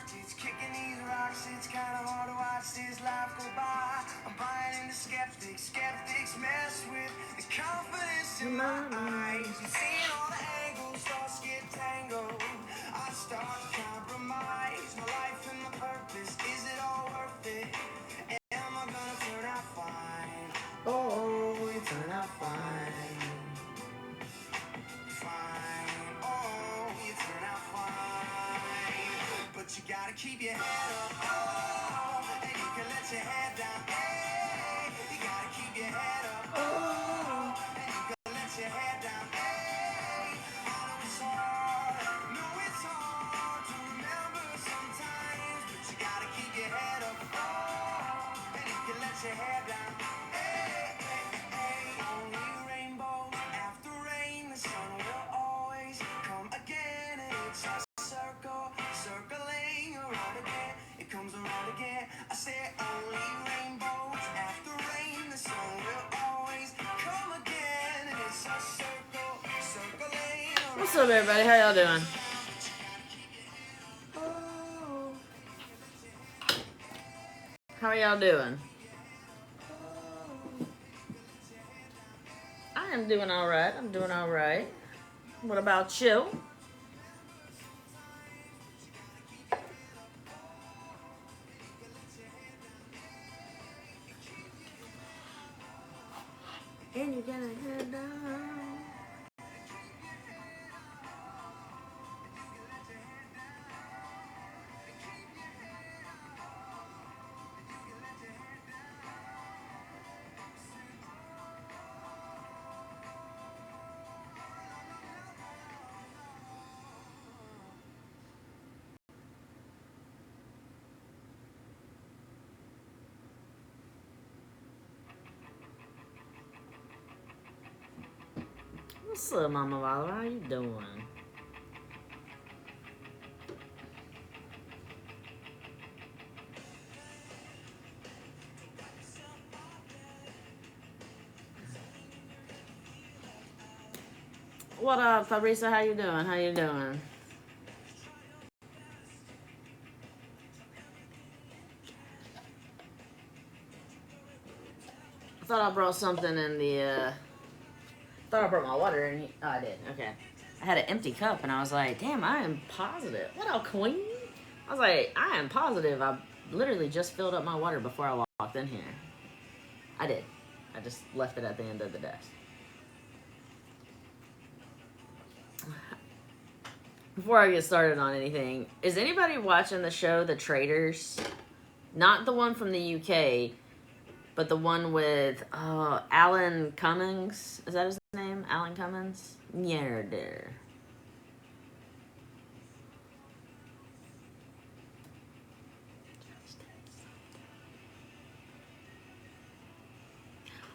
It's kicking these rocks, it's kind of hard to watch this life go by. I'm buying into skeptics, skeptics mess with the confidence in my eyes. I'm seeing all the angles, thoughts get tangled. I start to compromise my life and my purpose. Is it all worth it? Am I gonna turn out fine? Oh, you turn out fine. Fine, oh, you turn out fine. But you gotta keep your head up, oh, and you can let your head down, hey. You gotta keep your head up, oh, and you can let your head down, hey. I know it's hard to remember sometimes, but you gotta keep your head up, oh, and you can let your head down, hey, hey, hey. Only rainbows after rain, the sun will always come again, and it's a circle, circling around again. It comes around again. I say only rainbows after rain, the sun will always come again, and it's a circle, circling around. What's up, everybody? How y'all doing? How are y'all doing? I am doing all right. I'm doing all right. What about you? And you're gonna head down. What's up, Mama Lala? How you doing? What up, Fabrica? How you doing? How you doing? I thought I brought something in the, thought I brought my water in. Oh, I did. Okay. I had an empty cup, and I was like, damn, I am positive. What up, queen? I was like, I am positive. I literally just filled up my water before I walked in here. I did. I just left it at the end of the desk. Before I get started on anything, is anybody watching the show The Traitors? Not the one from the UK, but the one with Alan Cummings. Is that his name? Alan Cummings? Murder.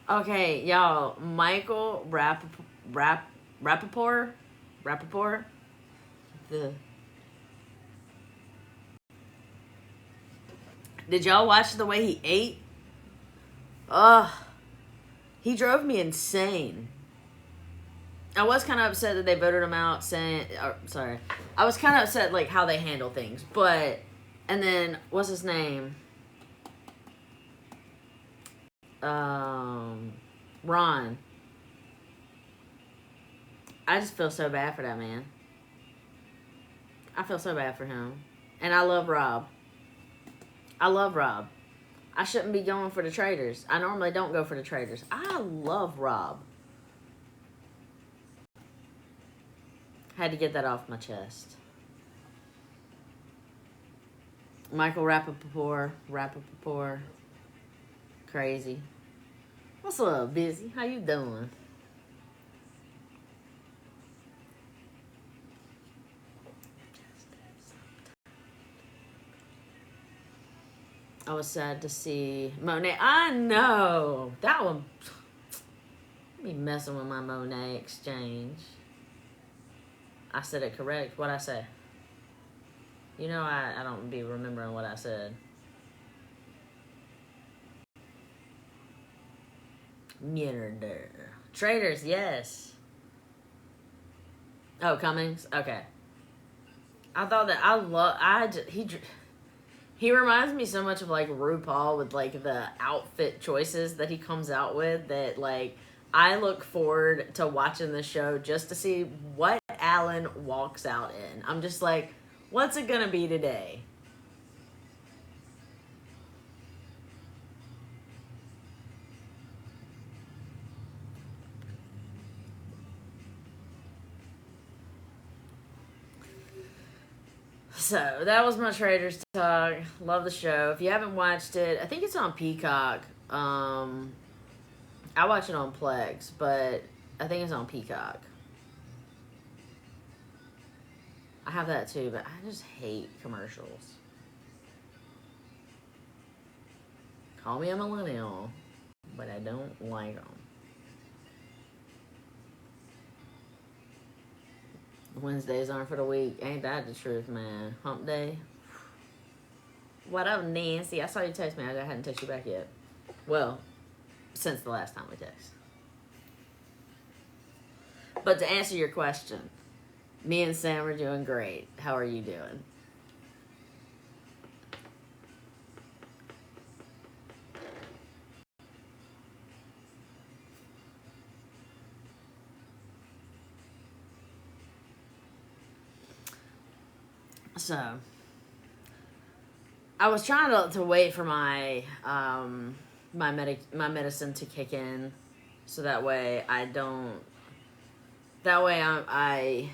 Okay, y'all. Michael Rappaport? Did y'all watch the way he ate? Ugh. He drove me insane. I was kind of upset that they voted him out saying... sorry. I was kind of upset, like, how they handle things. But... And then, what's his name? Ron. I just feel so bad for that man. I feel so bad for him. And I love Rob. I shouldn't be going for the Traitors. I normally don't go for the Traitors. I love Rob. Had to get that off my chest. Michael Rappaport. Crazy. What's up, Busy? How you doing? I was sad to see Monet. I know. That one. Be messing with my Monet exchange. I said it correct. What'd I say? You know I don't be remembering what I said. Murder. Traitors, yes. Oh, Cummings? Okay. I thought that He reminds me so much of like RuPaul with like the outfit choices that he comes out with, that like I look forward to watching the show just to see what Alan walks out in. I'm just like, what's it gonna be today? So that was my Traders Talk. Love the show. If you haven't watched it, I think it's on Peacock. I watch it on Plex, but I think it's on Peacock. I have that too, but I just hate commercials. Call me a millennial, but I don't like them. Wednesdays aren't for the week. Ain't that the truth, man? Hump day. What up, Nancy? I saw you text me. I hadn't texted you back yet. Well, since the last time we texted. But to answer your question, me and Sam are doing great. How are you doing? So, I was trying to wait for my my medicine to kick in, so that way I don't. That way I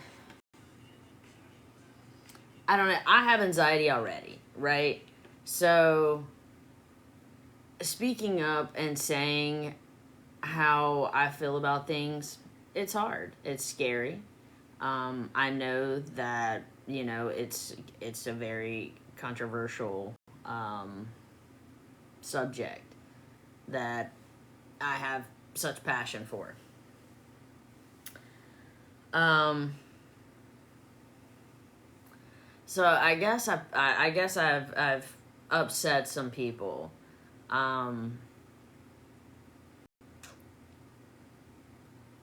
don't know. I have anxiety already, right? So, speaking up and saying how I feel about things, it's hard. It's scary. I know that, you know, it's a very controversial subject that I have such passion for. So I guess I've upset some people.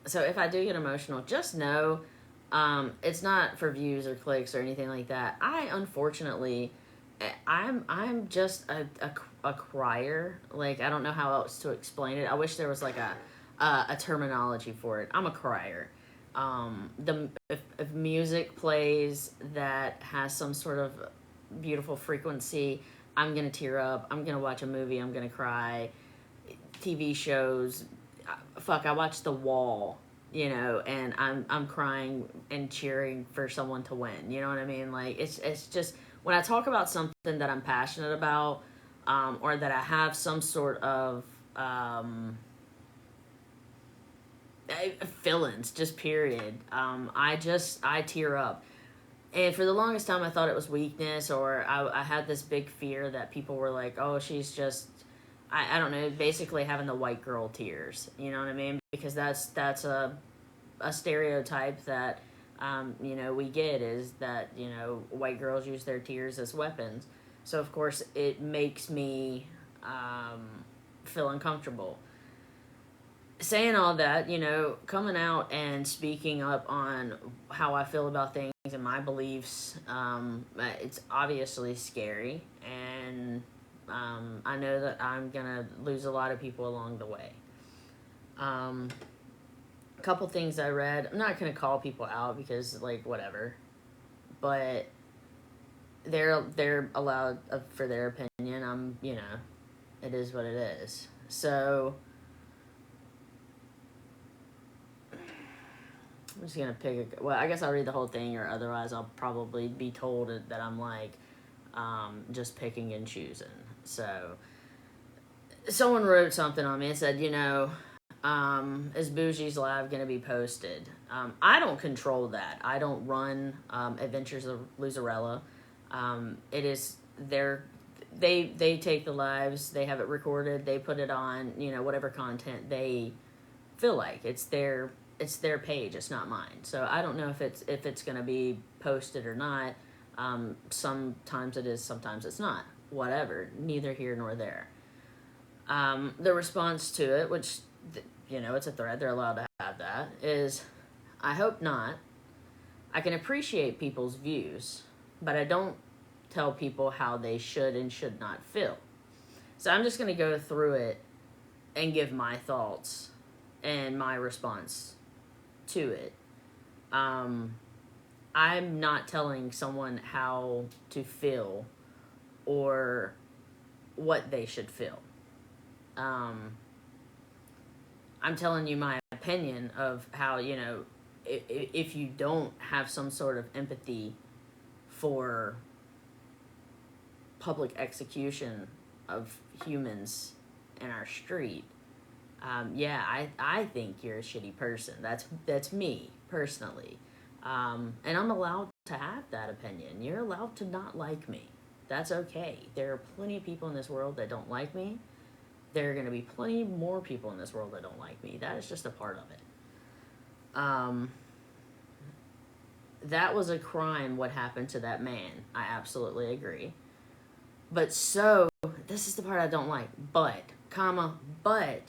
So if I do get emotional, just know it's not for views or clicks or anything like that. I unfortunately, I'm just a crier. Like, I don't know how else to explain it. I wish there was like a terminology for it. I'm a crier. If music plays that has some sort of beautiful frequency, I'm gonna tear up. I'm gonna watch a movie. I'm gonna cry. TV shows, fuck, I watched The Wall, you know, and I'm crying and cheering for someone to win. You know what I mean? Like, it's just when I talk about something that I'm passionate about, or that I have some sort of feelings, just period. I tear up. And for the longest time, I thought it was weakness, or I had this big fear that people were like, oh, she's just, I don't know, basically having the white girl tears. You know what I mean? Because that's a stereotype that, you know, we get, is that, you know, white girls use their tears as weapons. So, of course, it makes me feel uncomfortable. Saying all that, you know, coming out and speaking up on how I feel about things and my beliefs, it's obviously scary, and I know that I'm gonna lose a lot of people along the way. A couple things I read. I'm not gonna call people out because, like, whatever, but they're allowed for their opinion. You know, it is what it is. So I'm just gonna pick well, I guess I'll read the whole thing, or otherwise I'll probably be told that I'm like just picking and choosing. So someone wrote something on me and said, you know, is Bougie's live gonna be posted? I don't control that. I don't run Adventures of Luzarella. It is they take the lives, they have it recorded, they put it on, you know, whatever content they feel like. It's their page, it's not mine. So I don't know if it's gonna be posted or not. Sometimes it is, sometimes it's not. Whatever, neither here nor there. The response to it, which, you know, it's a thread, they're allowed to have that, is, I hope not. I can appreciate people's views, but I don't tell people how they should and should not feel. So I'm just going to go through it and give my thoughts and my response to it. I'm not telling someone how to feel or what they should feel. I'm telling you my opinion of how, you know, if you don't have some sort of empathy for public execution of humans in our street, I think you're a shitty person. That's me personally, and I'm allowed to have that opinion. You're allowed to not like me. That's okay. There are plenty of people in this world that don't like me. There are going to be plenty more people in this world that don't like me. That is just a part of it. That was a crime, what happened to that man. I absolutely agree. But so, this is the part I don't like. But,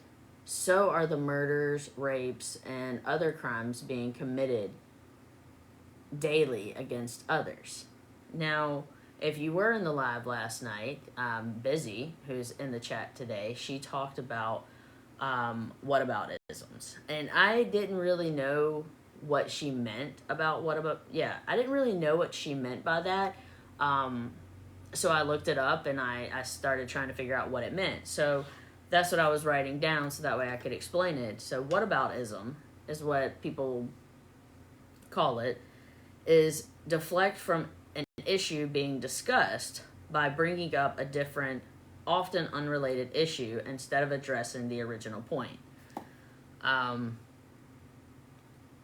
so are the murders, rapes, and other crimes being committed daily against others. Now, if you were in the live last night, Busy, who's in the chat today, she talked about whataboutisms. And I didn't really know what she meant about I didn't really know what she meant by that. So I looked it up and I started trying to figure out what it meant. So that's what I was writing down so that way I could explain it. So whataboutism is what people call it, is deflect from an issue being discussed by bringing up a different, often unrelated issue instead of addressing the original point.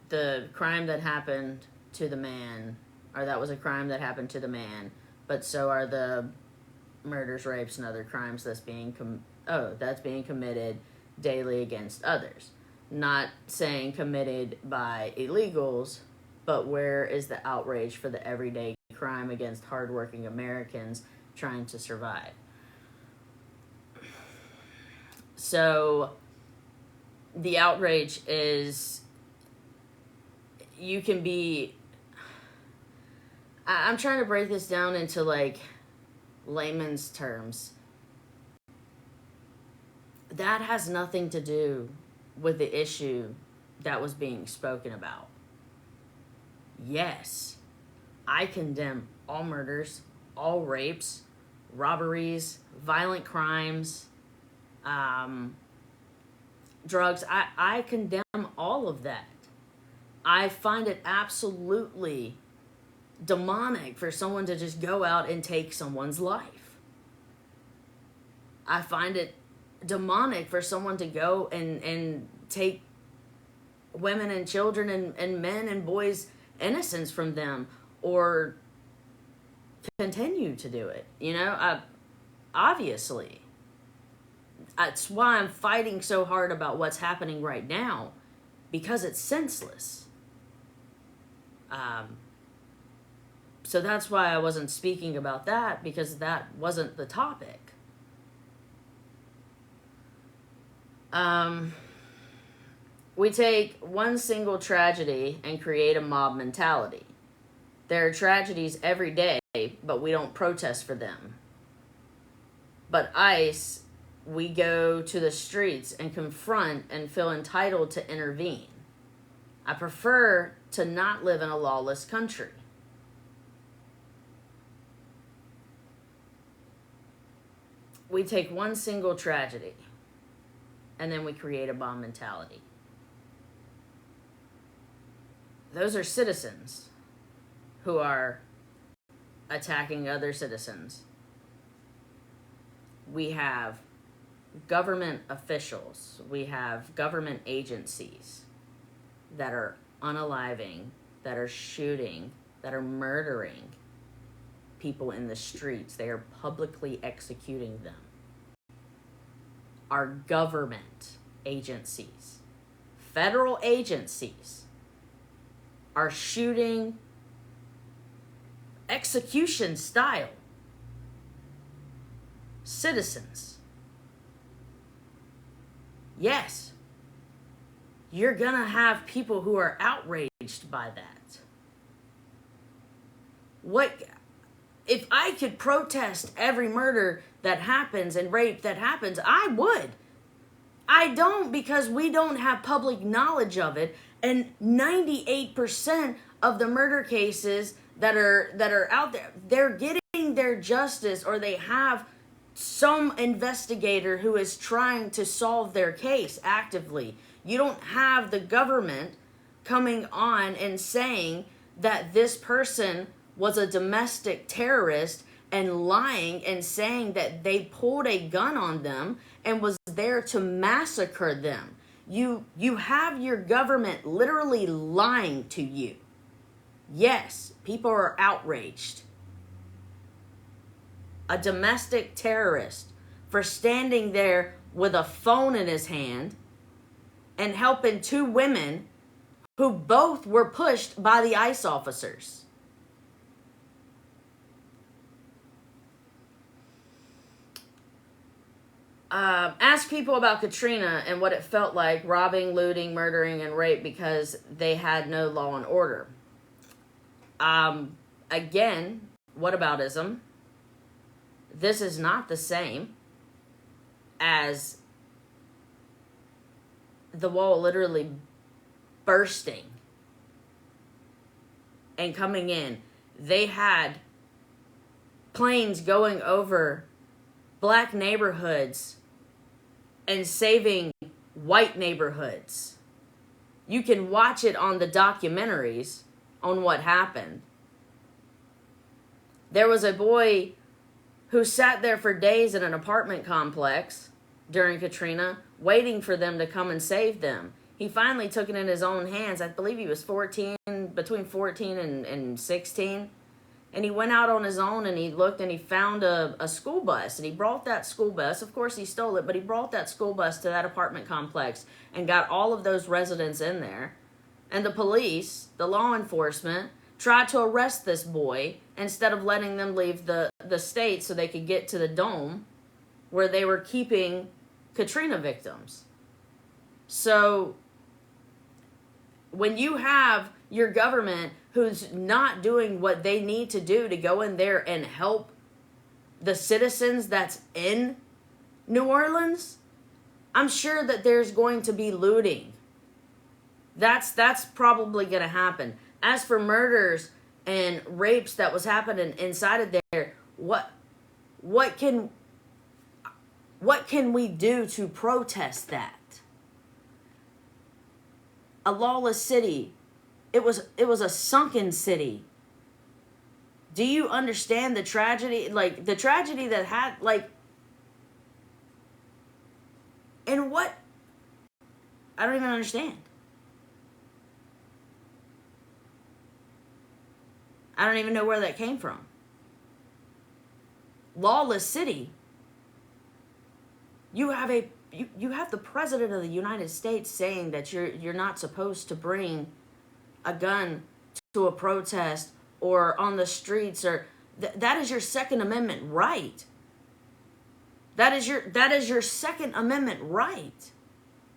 The crime that happened to the man, or that was a crime that happened to the man, but so are the murders, rapes, and other crimes that's being committed daily against others. Not saying committed by illegals, but where is the outrage for the everyday crime against hardworking Americans trying to survive? So the outrage is, you can be, I'm trying to break this down into like layman's terms. That has nothing to do with the issue that was being spoken about. Yes, I condemn all murders, all rapes, robberies, violent crimes, drugs. I condemn all of that. I find it absolutely demonic for someone to just go out and take someone's life. I find it demonic for someone to go and take women and children and men and boys' innocence from them, or continue to do it. You know, obviously. That's why I'm fighting so hard about what's happening right now, because it's senseless. So that's why I wasn't speaking about that, because that wasn't the topic. We take one single tragedy and create a mob mentality. There are tragedies every day, but we don't protest for them. But ICE, we go to the streets and confront and feel entitled to intervene. I prefer to not live in a lawless country. We take one single tragedy and then we create a bomb mentality. Those are citizens who are attacking other citizens. We have government officials, we have government agencies that are unaliving, that are shooting, that are murdering people in the streets. They are publicly executing them. Our government agencies, federal agencies, are shooting execution style citizens. Yes, you're gonna have people who are outraged by that. if I could protest every murder that happens and rape that happens, I would. I don't, because we don't have public knowledge of it, and 98% of the murder cases that are out there, they're getting their justice, or they have some investigator who is trying to solve their case actively. You don't have the government coming on and saying that this person was a domestic terrorist and lying and saying that they pulled a gun on them and was there to massacre them. You have your government literally lying to you. Yes, people are outraged. A domestic terrorist for standing there with a phone in his hand and helping two women who both were pushed by the ICE officers. Ask people about Katrina and what it felt like robbing, looting, murdering, and rape because they had no law and order. Again, whataboutism. This is not the same as the wall literally bursting and coming in. They had planes going over black neighborhoods and saving white neighborhoods. You can watch it on the documentaries on what happened. There was a boy who sat there for days in an apartment complex during Katrina, waiting for them to come and save them. He finally took it in his own hands. I believe he was 14, between 14 and 16. And he went out on his own and he looked and he found a school bus. And he brought that school bus. Of course, he stole it, but he brought that school bus to that apartment complex and got all of those residents in there. And the police, the law enforcement, tried to arrest this boy instead of letting them leave the state so they could get to the dome where they were keeping Katrina victims. So when you have your government who's not doing what they need to do to go in there and help the citizens that's in New Orleans, I'm sure that there's going to be looting. That's probably going to happen. As for murders and rapes that was happening inside of there, what can we do to protest that? A lawless city. It was a sunken city. Do you understand the tragedy? Like, the tragedy that had, like, and what? I don't even understand. I don't even know where that came from. Lawless city. You have the president of the United States saying that you're not supposed to bring a gun to a protest or on the streets, or that is your Second Amendment right. That is your Second Amendment right.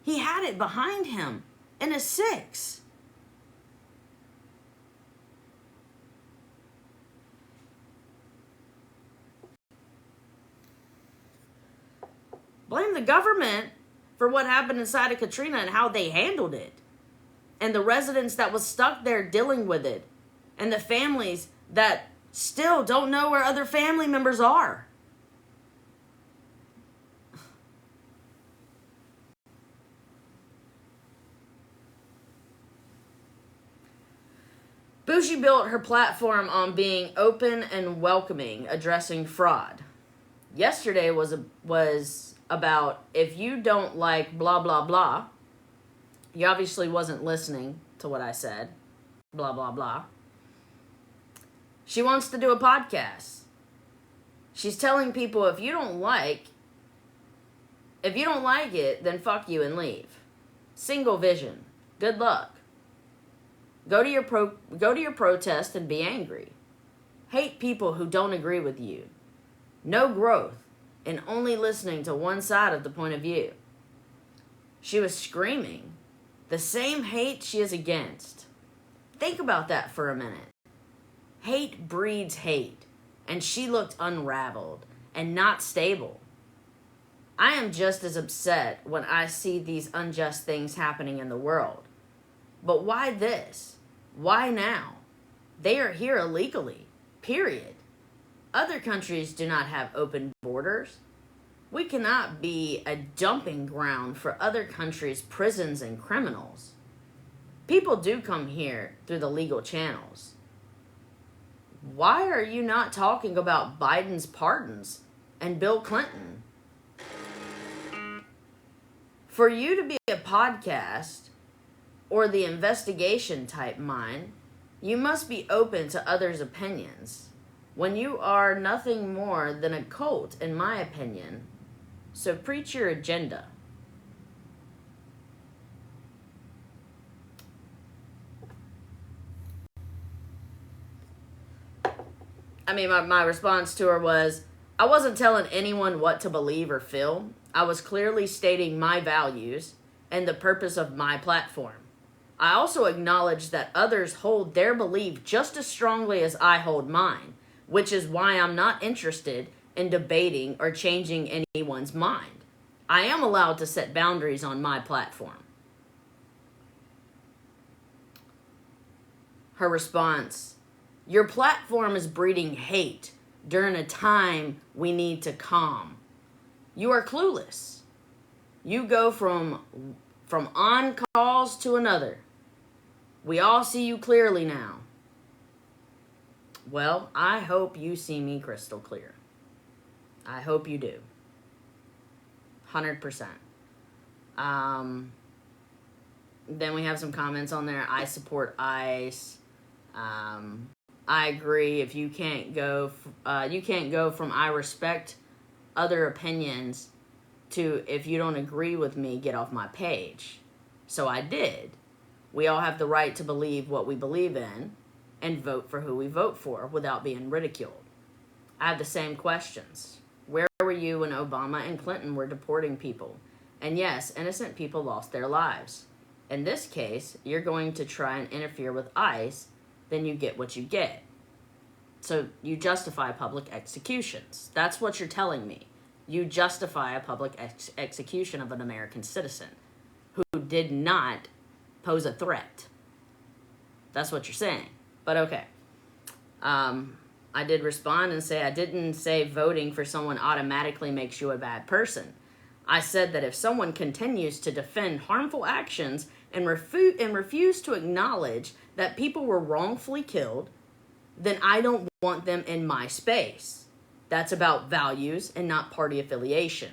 He had it behind him in a 6. Blame the government for what happened inside of Katrina and how they handled it. And the residents that was stuck there dealing with it. And the families that still don't know where other family members are. Bougie built her platform on being open and welcoming, addressing fraud. Yesterday was about, if you don't like blah, blah, blah, you obviously wasn't listening to what I said. Blah, blah, blah. She wants to do a podcast. She's telling people, if you don't like it, then fuck you and leave. Single vision. Good luck. Go to your protest and be angry. Hate people who don't agree with you. No growth in only listening to one side of the point of view. She was screaming the same hate she is against. Think about that for a minute. Hate breeds hate. and she looked unraveled and not stable. I am just as upset when I see these unjust things happening in the world. But why this? Why now? They are here illegally. Period. Other countries do not have open borders. We cannot be a dumping ground for other countries' prisons and criminals. People do come here through the legal channels. Why are you not talking about Biden's pardons and Bill Clinton? For you to be a podcast or the investigation type mind, you must be open to others' opinions. When you are nothing more than a cult, in my opinion, so preach your agenda. I mean, my response to her was, I wasn't telling anyone what to believe or feel. I was clearly stating my values and the purpose of my platform. I also acknowledge that others hold their belief just as strongly as I hold mine, which is why I'm not interested in debating or changing anyone's mind. I am allowed to set boundaries on my platform. Her response, your platform is breeding hate during a time we need to calm. You are clueless. You go from on calls to another. We all see you clearly now. Well, I hope you see me crystal clear. I hope you do. 100%. Then we have some comments on there. I support ICE. I agree. If you can't go from I respect other opinions to if you don't agree with me, get off my page. So I did. We all have the right to believe what we believe in and vote for who we vote for without being ridiculed. I have the same questions. Where were you when Obama and Clinton were deporting people? And yes, innocent people lost their lives. In this case, you're going to try and interfere with ICE, then you get what you get. So you justify public executions. That's what you're telling me. You justify a public execution of an American citizen who did not pose a threat. That's what you're saying. But okay. I did respond and say I didn't say voting for someone automatically makes you a bad person. I said that if someone continues to defend harmful actions and refuse to acknowledge that people were wrongfully killed, then I don't want them in my space. That's about values and not party affiliation.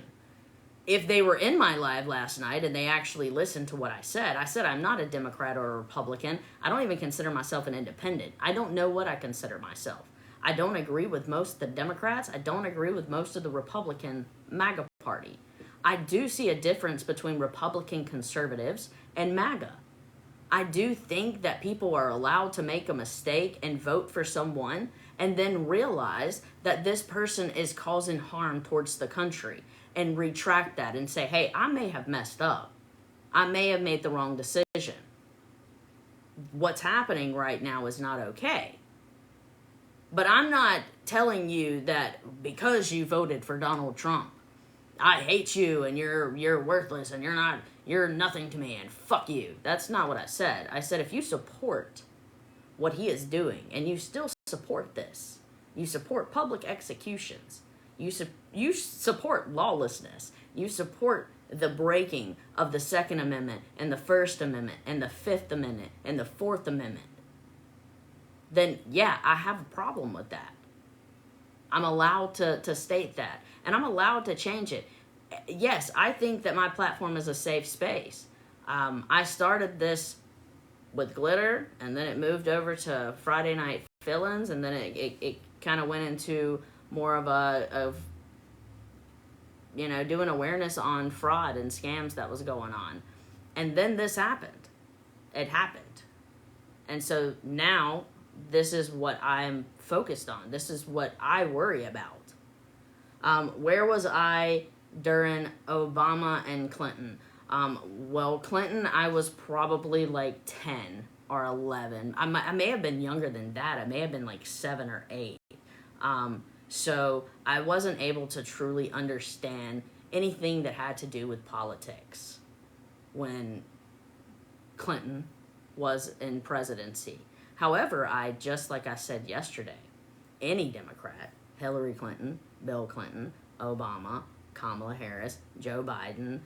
If they were in my live last night and they actually listened to what I said I'm not a Democrat or a Republican. I don't even consider myself an independent. I don't know what I consider myself. I don't agree with most of the Democrats. I don't agree with most of the Republican MAGA party. I do see a difference between Republican conservatives and MAGA. I do think that people are allowed to make a mistake and vote for someone and then realize that this person is causing harm towards the country and retract that and say, hey, I may have messed up. I may have made the wrong decision. What's happening right now is not okay. But I'm not telling you that because you voted for Donald Trump, I hate you and you're worthless and you're nothing to me and fuck you. That's not what I said. I said if you support what he is doing and you still support this, you support public executions, you support lawlessness, you support the breaking of the Second Amendment and the First Amendment and the Fifth Amendment and the Fourth Amendment, then yeah, I have a problem with that. I'm allowed to state that. And I'm allowed to change it. Yes, I think that my platform is a safe space. I started this with glitter, and then it moved over to Friday Night Fill-ins, and then it kind of went into more of doing awareness on fraud and scams that was going on. And then this happened. It happened. And so now this is what I'm focused on. This is what I worry about. Where was I during Obama and Clinton? Well, Clinton, I was probably like 10 or 11. I may have been younger than that. I may have been like 7 or 8. So I wasn't able to truly understand anything that had to do with politics when Clinton was in presidency. However, just like I said yesterday, any Democrat, Hillary Clinton, Bill Clinton, Obama, Kamala Harris, Joe Biden,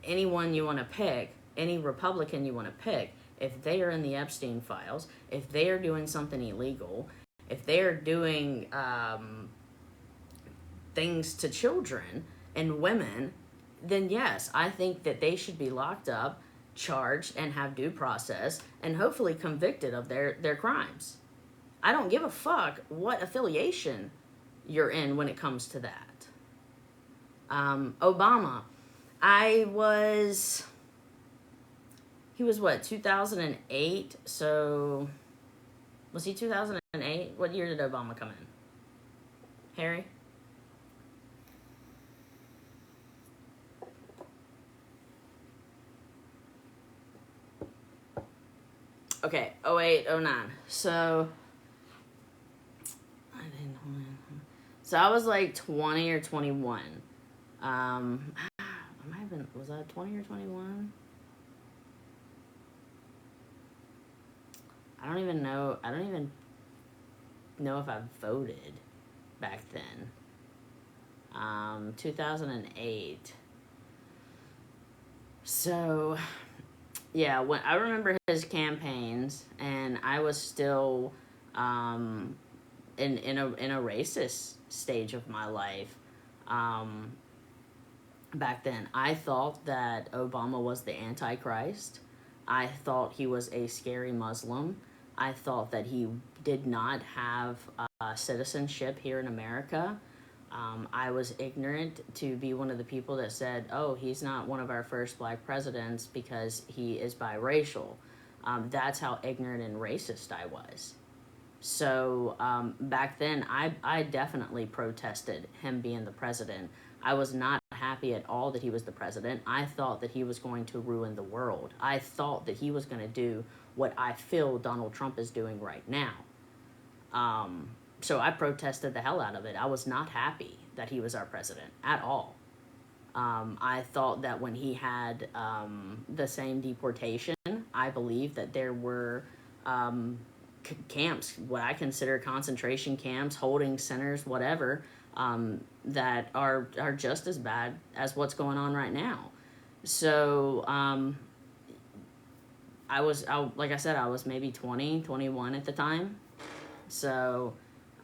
anyone you want to pick, any Republican you want to pick, if they are in the Epstein files, if they are doing something illegal, if they are doing things to children and women, then yes, I think that they should be locked up, charged, and have due process, and hopefully convicted of their crimes. I don't give a fuck what affiliation you're in when it comes to that. Obama, he was what, 2008? So, was he 2008? What year did Obama come in? Harry? Okay, 08, 09. So, I was like 20 or 21. I might have been, was I 20 or 21? I don't even know if I voted back then. 2008. So, yeah, when I remember his campaigns, and I was still in a racist stage of my life. Back then, I thought that Obama was the Antichrist. I thought he was a scary Muslim. I thought that he did not have citizenship here in America. I was ignorant to be one of the people that said, oh, he's not one of our first black presidents because he is biracial. That's how ignorant and racist I was. So back then, I definitely protested him being the president. I was not happy at all that he was the president. I thought that he was going to ruin the world. I thought that he was going to do what I feel Donald Trump is doing right now. So I protested the hell out of it. I was not happy that he was our president at all. I thought that when he had the same deportation, I believe that there were camps, what I consider concentration camps, holding centers, whatever, that are just as bad as what's going on right now. So like I said, I was maybe 20, 21 at the time. So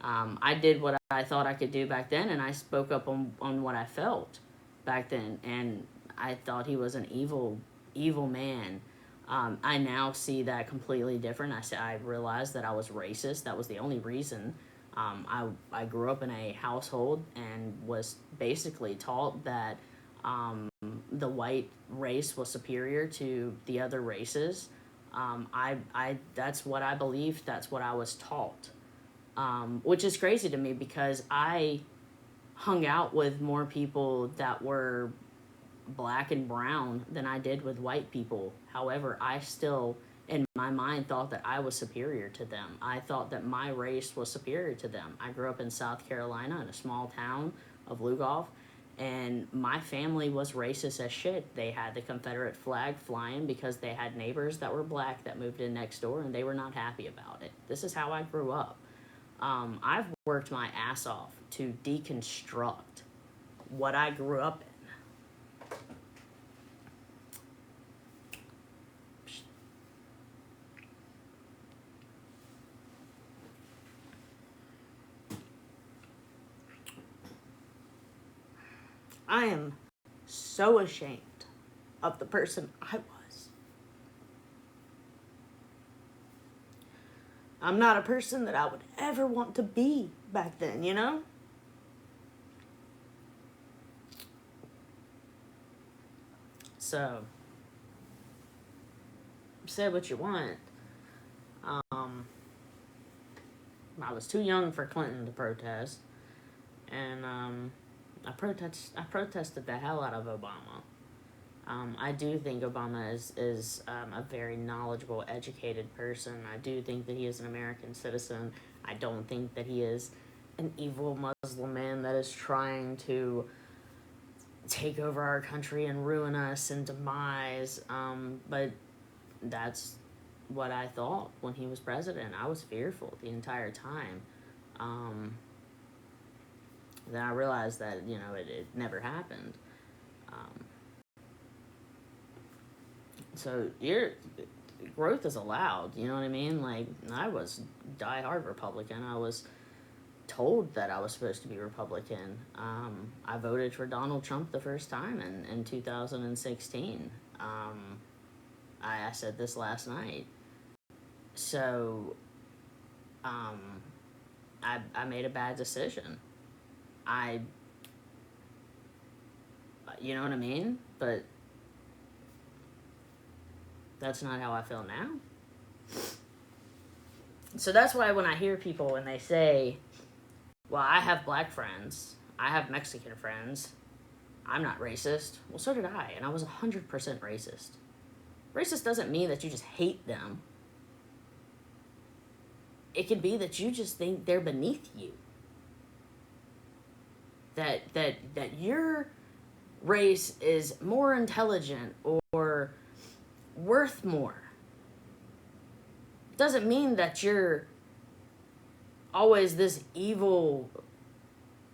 I did what I thought I could do back then, and I spoke up on what I felt back then, and I thought he was an evil man. I now see that completely different. I realized that I was racist. That was the only reason. I grew up in a household and was basically taught that the white race was superior to the other races. That's what I believed. That's what I was taught, which is crazy to me because I hung out with more people that were black and brown than I did with white people. However, I still, in my mind, thought that I was superior to them. I thought that my race was superior to them. I grew up in South Carolina in a small town of Lugoff, and my family was racist as shit. They had the Confederate flag flying because they had neighbors that were black that moved in next door, and they were not happy about it. This is how I grew up. I've worked my ass off to deconstruct what I grew up in. I am so ashamed of the person I was. I'm not a person that I would ever want to be back then, you know? So, say what you want. I was too young for Clinton to protest, and I protested the hell out of Obama. I do think Obama is a very knowledgeable, educated person. I do think that he is an American citizen. I don't think that he is an evil Muslim man that is trying to take over our country and ruin us and demise. But that's what I thought when he was president. I was fearful the entire time. Then I realized that, it never happened. So growth is allowed, you know what I mean? Like, I was diehard Republican. I was told that I was supposed to be Republican. I voted for Donald Trump the first time in 2016. I said this last night. So, I made a bad decision. You know what I mean? But that's not how I feel now. So that's why when I hear people and they say, well, I have black friends, I have Mexican friends, I'm not racist. Well, so did I, and I was 100% racist. Racist doesn't mean that you just hate them. It can be that you just think they're beneath you. That your race is more intelligent or worth more. Doesn't mean that you're always this evil,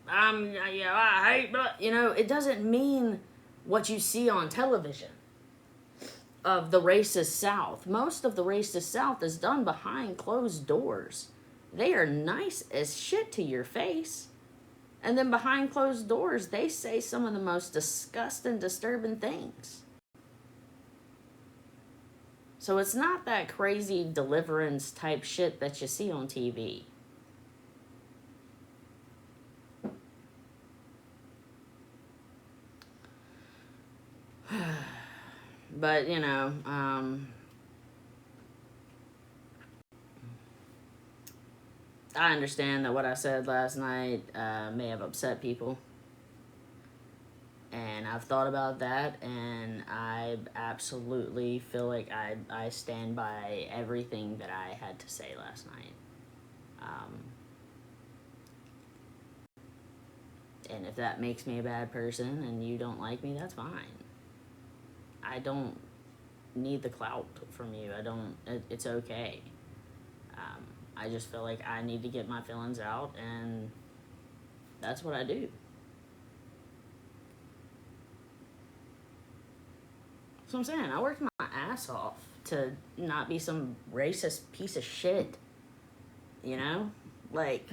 I hate, it doesn't mean what you see on television of the racist South. Most of the racist South is done behind closed doors. They are nice as shit to your face. And then behind closed doors, they say some of the most disgusting, disturbing things. So it's not that crazy deliverance type shit that you see on TV. But, I understand that what I said last night may have upset people. And I've thought about that, and I absolutely feel like I stand by everything that I had to say last night. And if that makes me a bad person and you don't like me, that's fine. I don't need the clout from you. It's okay. I just feel like I need to get my feelings out, and that's what I do. So I'm saying, I worked my ass off to not be some racist piece of shit. Like,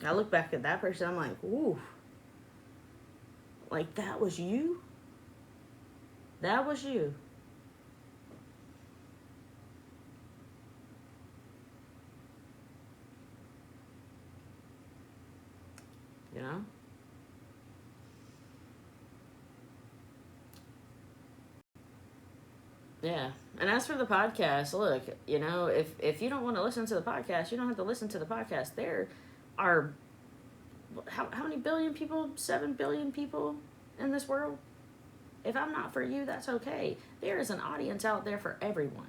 I look back at that person, I'm like, ooh. Like, that was you? That was you. You know? Yeah. And as for the podcast, look, if you don't want to listen to the podcast, you don't have to listen to the podcast. There are, how many billion people? 7 billion people in this world? If I'm not for you, that's okay. There is an audience out there for everyone.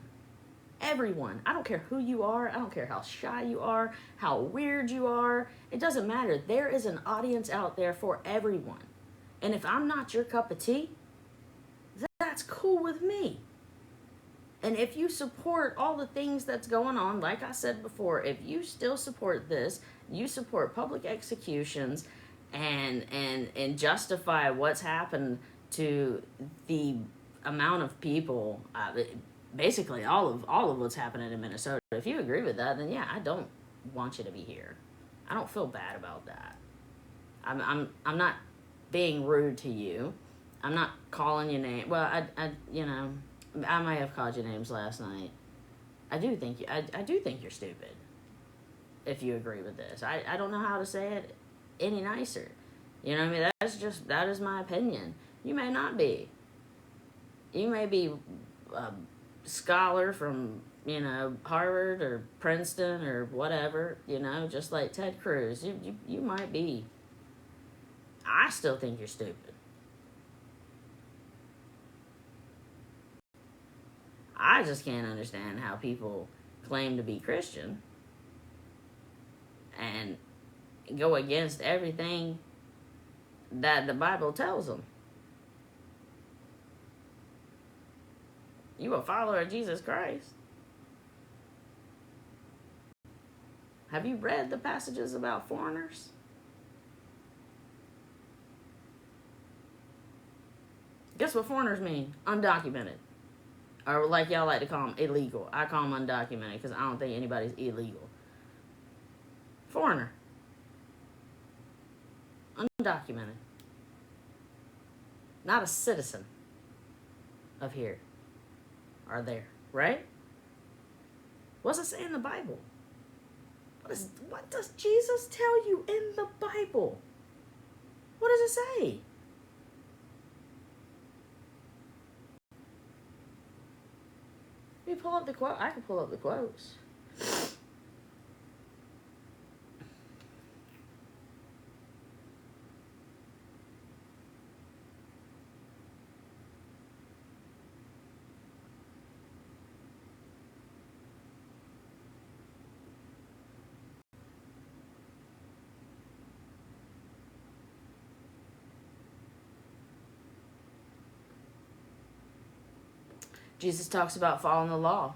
Everyone. I don't care who you are. I don't care how shy you are, how weird you are. It doesn't matter. There is an audience out there for everyone. And if I'm not your cup of tea, that's cool with me. And if you support all the things that's going on, like I said before, if you still support this, you support public executions and justify what's happened to the amount of people, basically all of what's happening in Minnesota. If you agree with that, then yeah, I don't want you to be here. I don't feel bad about that. I'm not being rude to you. I'm not calling you names. Well, I might have called you names last night. I do think you're stupid. If you agree with this, I don't know how to say it any nicer. You know what I mean? That is my opinion. You may not be. You may be a scholar from, Harvard or Princeton or whatever, just like Ted Cruz. You might be. I still think you're stupid. I just can't understand how people claim to be Christian go against everything that the Bible tells them. You a follower of Jesus Christ. Have you read the passages about foreigners? Guess what foreigners mean? Undocumented. Or like y'all like to call them, illegal. I call them undocumented because I don't think anybody's illegal. Foreigner. Undocumented. Not a citizen of here or there, right? What's it say in the Bible? What does Jesus tell you in the Bible? What does it say? Let me pull up the quote. I can pull up the quotes. Jesus talks about following the law.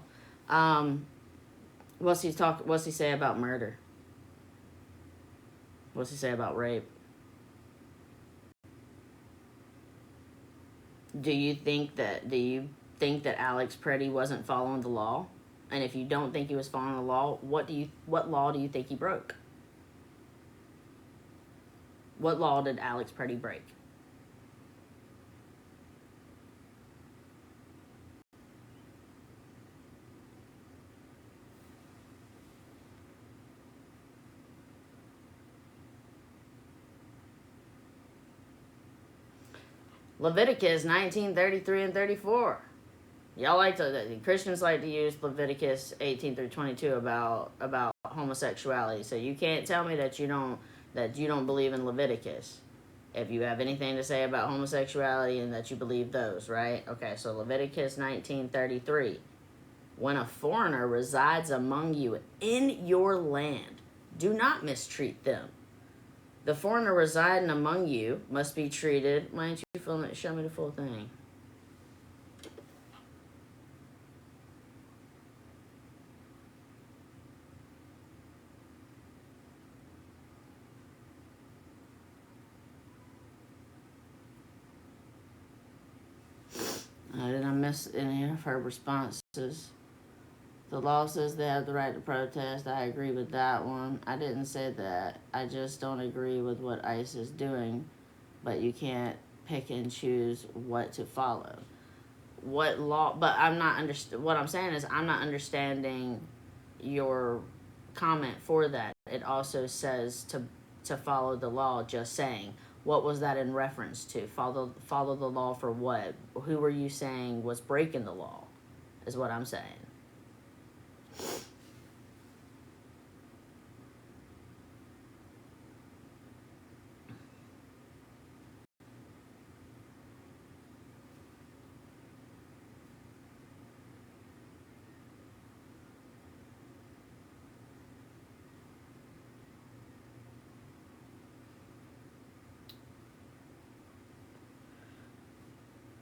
What's he say about murder? What's he say about rape? Do you think that Alex Preddy wasn't following the law? And if you don't think he was following the law, what law do you think he broke? What law did Alex Preddy break? Leviticus 19:33 and 34. The Christians like to use Leviticus 18 through 22 about homosexuality. So you can't tell me that you don't believe in Leviticus. If you have anything to say about homosexuality and that you believe those, right? Okay, so Leviticus 19:33. When a foreigner resides among you in your land, do not mistreat them. The foreigner residing among you must be treated. Why don't you film it? Show me the full thing. Did I miss any of her responses? The law says they have the right to protest. I agree with that one. I didn't say that. I just don't agree with what ICE is doing. But you can't pick and choose what to follow. What law? But I'm not what I'm saying is I'm not understanding your comment for that. It also says to follow the law. Just saying. What was that in reference to? Follow the law for what? Who were you saying was breaking the law? Is what I'm saying.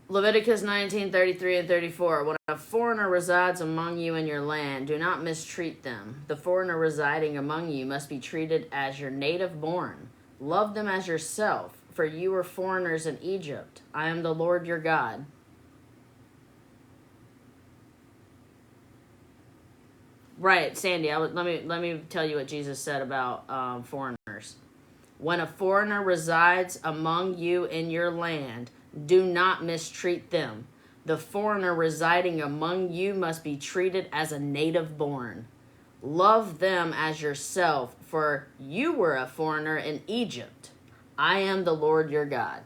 Leviticus 19:33 and 34. When a foreigner resides among you in your land, do not mistreat them. The foreigner residing among you must be treated as your native born. Love them as yourself, for you were foreigners in Egypt. I am the Lord your God. Right, Sandy. Let me tell you what Jesus said about foreigners. When a foreigner resides among you in your land, do not mistreat them. The foreigner residing among you must be treated as a native born. Love them as yourself, for you were a foreigner in Egypt. I am the Lord your God.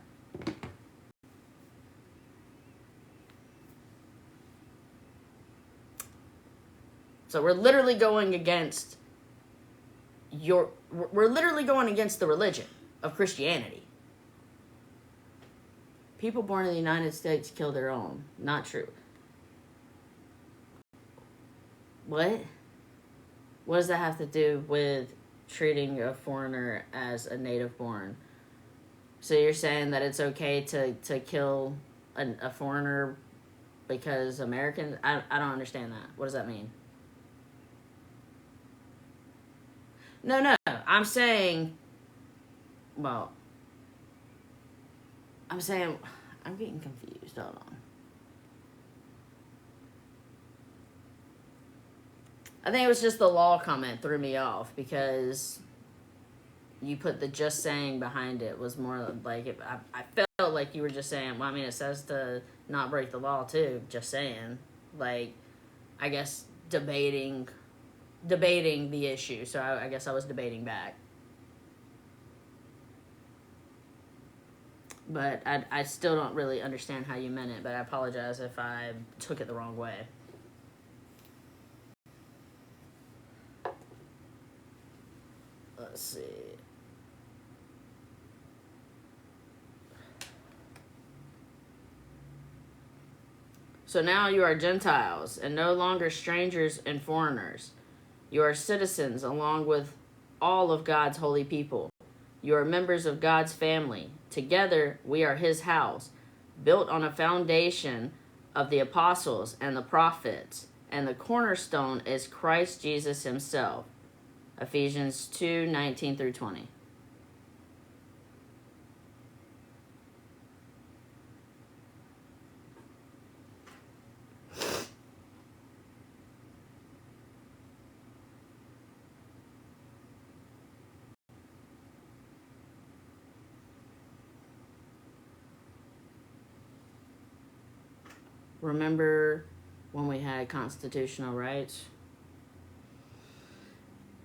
So we're literally going against the religion of Christianity. People born in the United States kill their own. Not true. What? What does that have to do with treating a foreigner as a native born. So you're saying that it's okay to kill a foreigner because Americans? I don't understand that. What does that mean? No. I'm saying, well, I'm saying, I'm getting confused. Hold on. I think it was just the law comment threw me off because you put the just saying behind it was more like I felt like you were just saying, well, I mean, it says to not break the law too, just saying. Like, I guess debating the issue. So I guess I was debating back. But I still don't really understand how you meant it, but I apologize if I took it the wrong way. Let's see. So now you are Gentiles and no longer strangers and foreigners. You are citizens along with all of God's holy people. You are members of God's family. Together we are his house, built on a foundation of the apostles and the prophets, and the cornerstone is Christ Jesus himself. Ephesians 2:19-20. Remember when we had constitutional rights?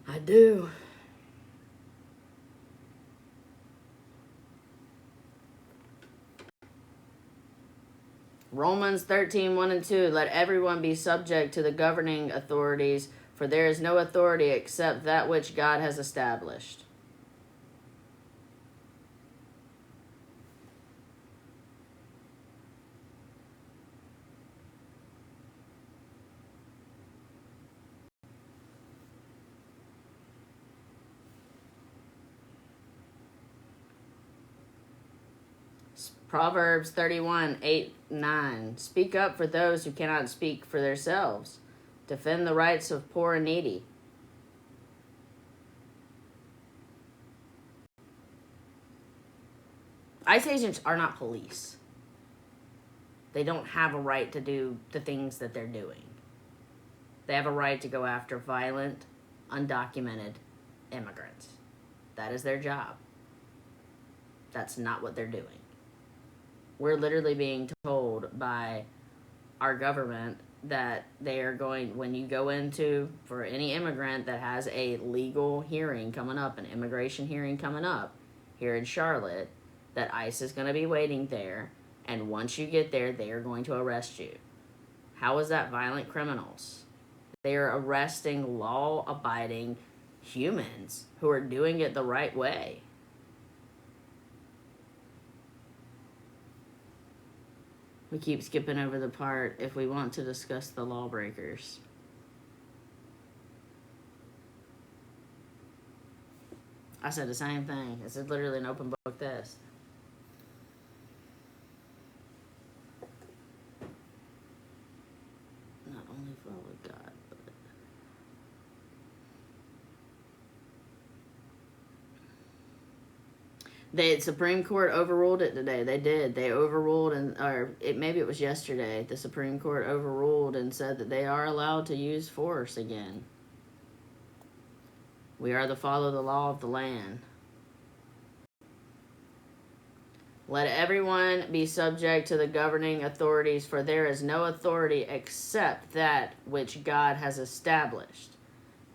I do. Romans 13:1-2. Let everyone be subject to the governing authorities, for there is no authority except that which God has established. Proverbs 31:8-9. Speak up for those who cannot speak for themselves. Defend the rights of poor and needy. ICE agents are not police. They don't have a right to do the things that they're doing. They have a right to go after violent, undocumented immigrants. That is their job. That's not what they're doing. We're literally being told by our government that they are going, when you go into, for any immigrant that has a legal hearing coming up, an immigration hearing coming up here in Charlotte, that ICE is going to be waiting there, and once you get there, they are going to arrest you. How is that violent criminals? They are arresting law-abiding humans who are doing it the right way. We keep skipping over the part if we want to discuss the lawbreakers. I said the same thing. It's literally an open book test. Not only follow God, but the Supreme Court overruled it today. They did. They overruled, maybe it was yesterday. The Supreme Court overruled and said that they are allowed to use force again. We are to follow the law of the land. Let everyone be subject to the governing authorities, for there is no authority except that which God has established.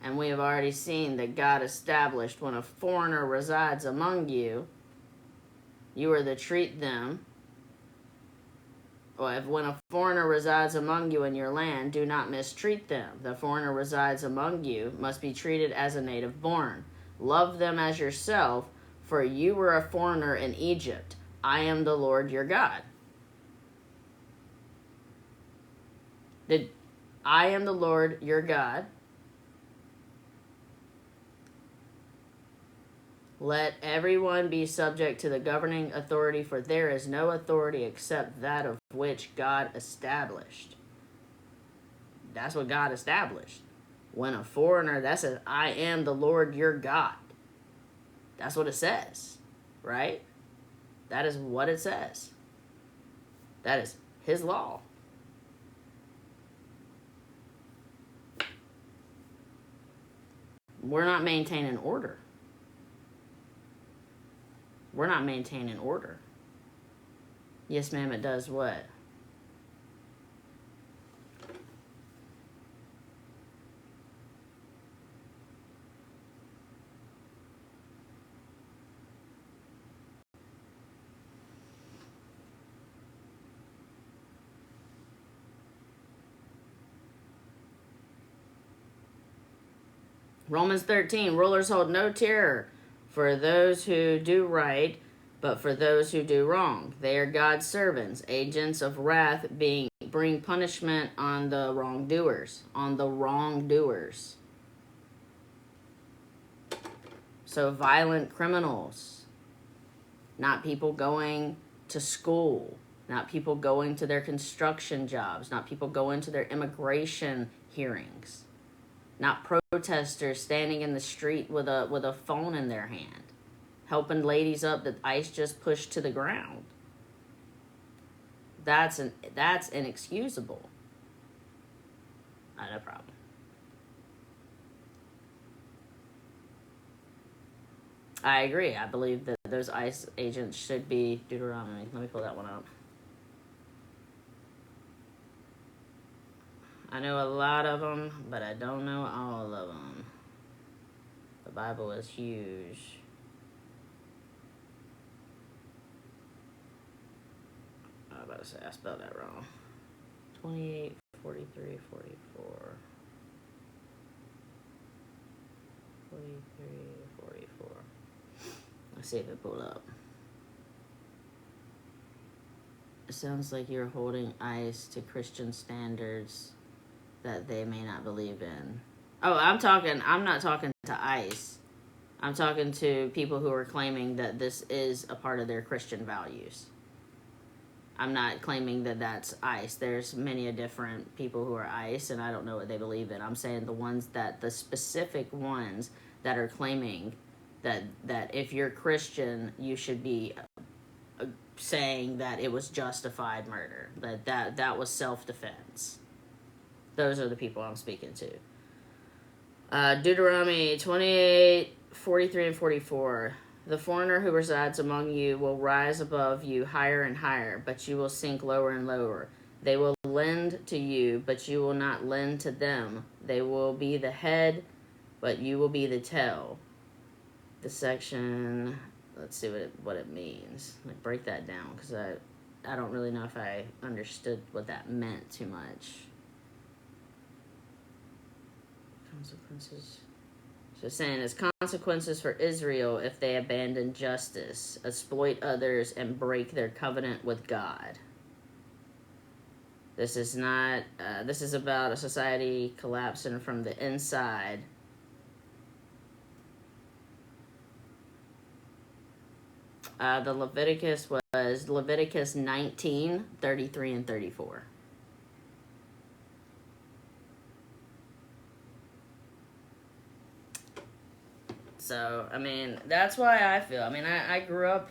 And we have already seen that God established when a foreigner resides among you, you are to treat them. Or when a foreigner resides among you in your land, do not mistreat them. The foreigner resides among you must be treated as a native born. Love them as yourself, for you were a foreigner in Egypt. I am the Lord your God. I am the Lord your God. Let everyone be subject to the governing authority, for there is no authority except that of which God established. That's what God established. When a foreigner, that says, I am the Lord your God. That's what it says, right? That is what it says. That is his law. We're not maintaining order. We're not maintaining order. Yes, ma'am, it does what? Romans 13, rulers hold no terror for those who do right, but for those who do wrong. They are God's servants, agents of wrath, bring punishment on the wrongdoers. On the wrongdoers. So violent criminals, not people going to school, not people going to their construction jobs, not people going to their immigration hearings, not protesters standing in the street with a phone in their hand, helping ladies up that ICE just pushed to the ground. That's inexcusable. Not a problem. I agree. I believe that those ICE agents should be Deuteronomy. Let me pull that one up. I know a lot of them, but I don't know all of them. The Bible is huge. I was about to say, I spelled that wrong. 28, 43, 44. 43, 44. Let's see if it pulled up. It sounds like you're holding ICE to Christian standards that they may not believe in. Oh, I'm not talking to ICE. I'm talking to people who are claiming that this is a part of their Christian values. I'm not claiming that that's ICE. There's many different people who are ICE, and I don't know what they believe in. I'm saying the specific ones that are claiming that if you're Christian, you should be saying that it was justified murder, that was self-defense. Those are the people I'm speaking to. Deuteronomy 28, 43 and 44. The foreigner who resides among you will rise above you higher and higher, but you will sink lower and lower. They will lend to you, but you will not lend to them. They will be the head, but you will be the tail. The section, let's see what it means. Like, break that down, because I don't really know if I understood what that meant too much. Consequences. So saying it's consequences for Israel if they abandon justice, exploit others, and break their covenant with God. This is not. This is about a society collapsing from the inside. The Leviticus was Leviticus 19, 33 and 34. So, I mean, that's why I feel. I mean, I grew up,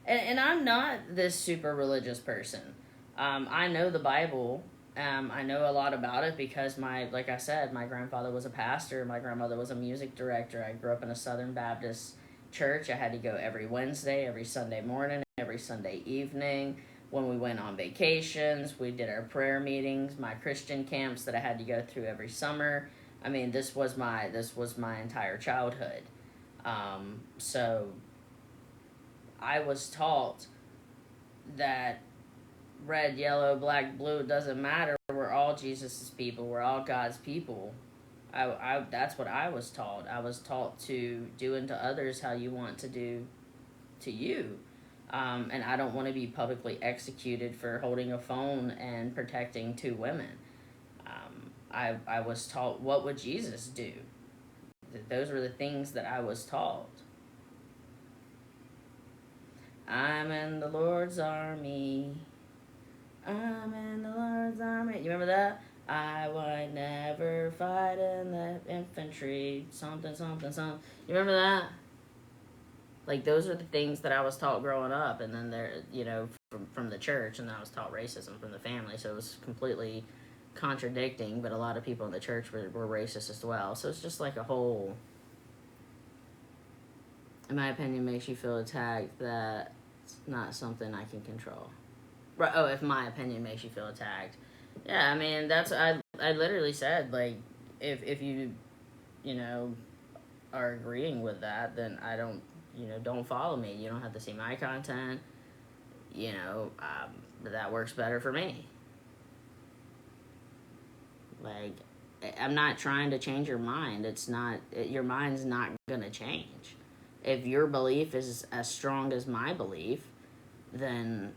and I'm not this super religious person. I know the Bible. I know a lot about it because like I said, my grandfather was a pastor. My grandmother was a music director. I grew up in a Southern Baptist church. I had to go every Wednesday, every Sunday morning, every Sunday evening. When we went on vacations, we did our prayer meetings, my Christian camps that I had to go through every summer. I mean, this was my entire childhood. So I was taught that red, yellow, black, blue, it doesn't matter. We're all Jesus's people. We're all God's people. That's what I was taught. I was taught to do unto others how you want to do to you. And I don't want to be publicly executed for holding a phone and protecting two women. I was taught, what would Jesus do? Those were the things that I was taught. I'm in the Lord's army. I'm in the Lord's army. You remember that? I would never fight in the infantry. Something, something, something. You remember that? Like, those are the things that I was taught growing up, and then there, from the church, and then I was taught racism from the family, so it was completely contradicting, but a lot of people in the church were racist as well, so it's just like a whole, in my opinion, makes you feel attacked. That's not something I can control. Right? Oh, if my opinion makes you feel attacked. Yeah, I mean, I literally said, like, if you, are agreeing with that, then I don't, don't follow me. You don't have to see my content. That works better for me. Like, I'm not trying to change your mind. Your mind's not gonna change. If your belief is as strong as my belief, then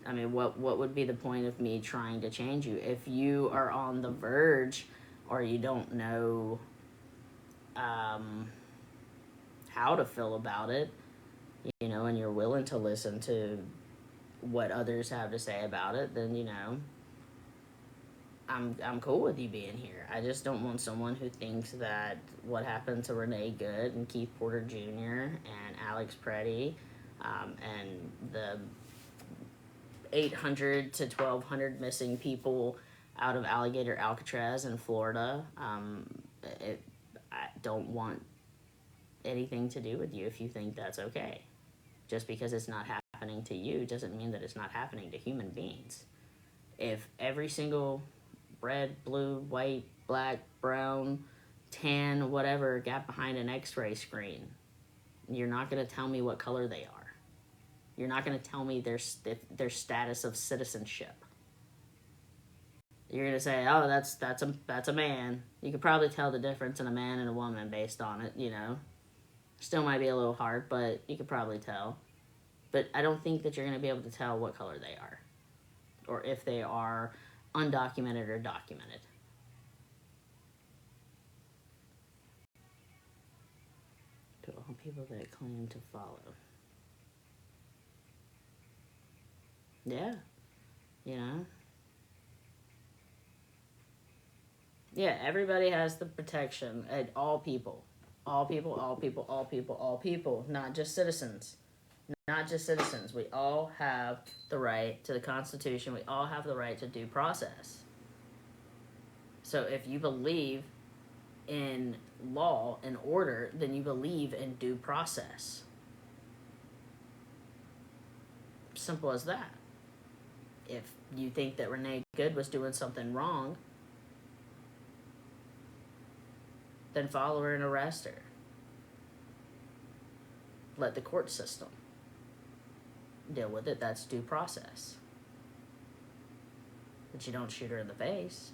what would be the point of me trying to change you? If you are on the verge, or you don't know how to feel about it, and you're willing to listen to what others have to say about it, then, I'm cool with you being here. I just don't want someone who thinks that what happened to Renee Good and Keith Porter Jr. and Alex Preddy, and the 800 to 1,200 missing people out of Alligator Alcatraz in Florida. I don't want anything to do with you if you think that's okay. Just because it's not happening to you doesn't mean that it's not happening to human beings. If every single red, blue, white, black, brown, tan, whatever got behind an x-ray screen, you're not going to tell me what color they are. You're not going to tell me their status of citizenship. You're going to say, oh, that's a man. You could probably tell the difference in a man and a woman based on it, Still might be a little hard, but you could probably tell. But I don't think that you're going to be able to tell what color they are, or if they are undocumented or documented. To all people that claim to follow. Yeah. Yeah, everybody has the protection. And all people. All people, all people, all people, all people. Not just citizens. Not just citizens. We all have the right to the Constitution. We all have the right to due process. So if you believe in law and order, then you believe in due process. Simple as that. If you think that Renee Good was doing something wrong, then follow her and arrest her. Let the court system deal with it. That's due process. But you don't shoot her in the face.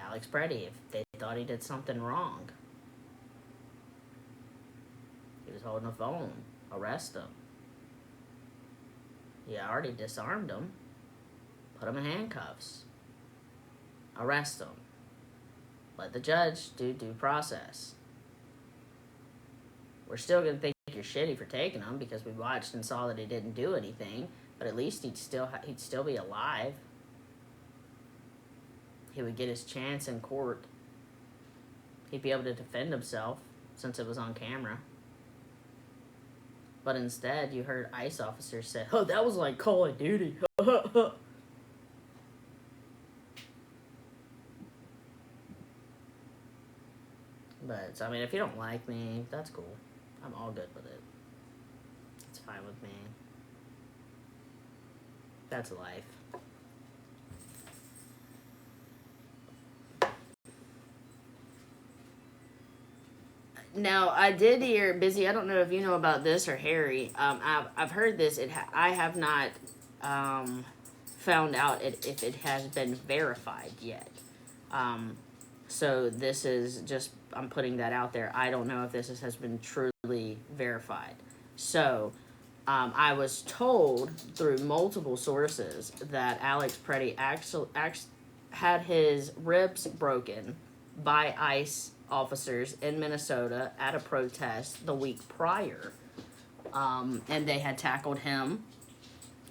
Alex Preddy, if they thought he did something wrong, he was holding a phone, arrest him. You already disarmed him. Put him in handcuffs. Arrest him. Let the judge do due process. We're still going to think you're shitty for taking him because we watched and saw that he didn't do anything, but at least he'd still be alive. He would get his chance in court. He'd be able to defend himself since it was on camera. But instead, you heard ICE officers say, oh, that was like Call of Duty. But, I mean, if you don't like me, that's cool. I'm all good with it. It's fine with me. That's life. Now, I did hear, Busy, I don't know if you know about this, or Harry. I've heard this. I have not found out if it has been verified yet. So this is just, I'm putting that out there. I don't know if this has been truly verified. So I was told through multiple sources that Alex Preddy actually had his ribs broken by ICE officers in Minnesota at a protest the week prior. And they had tackled him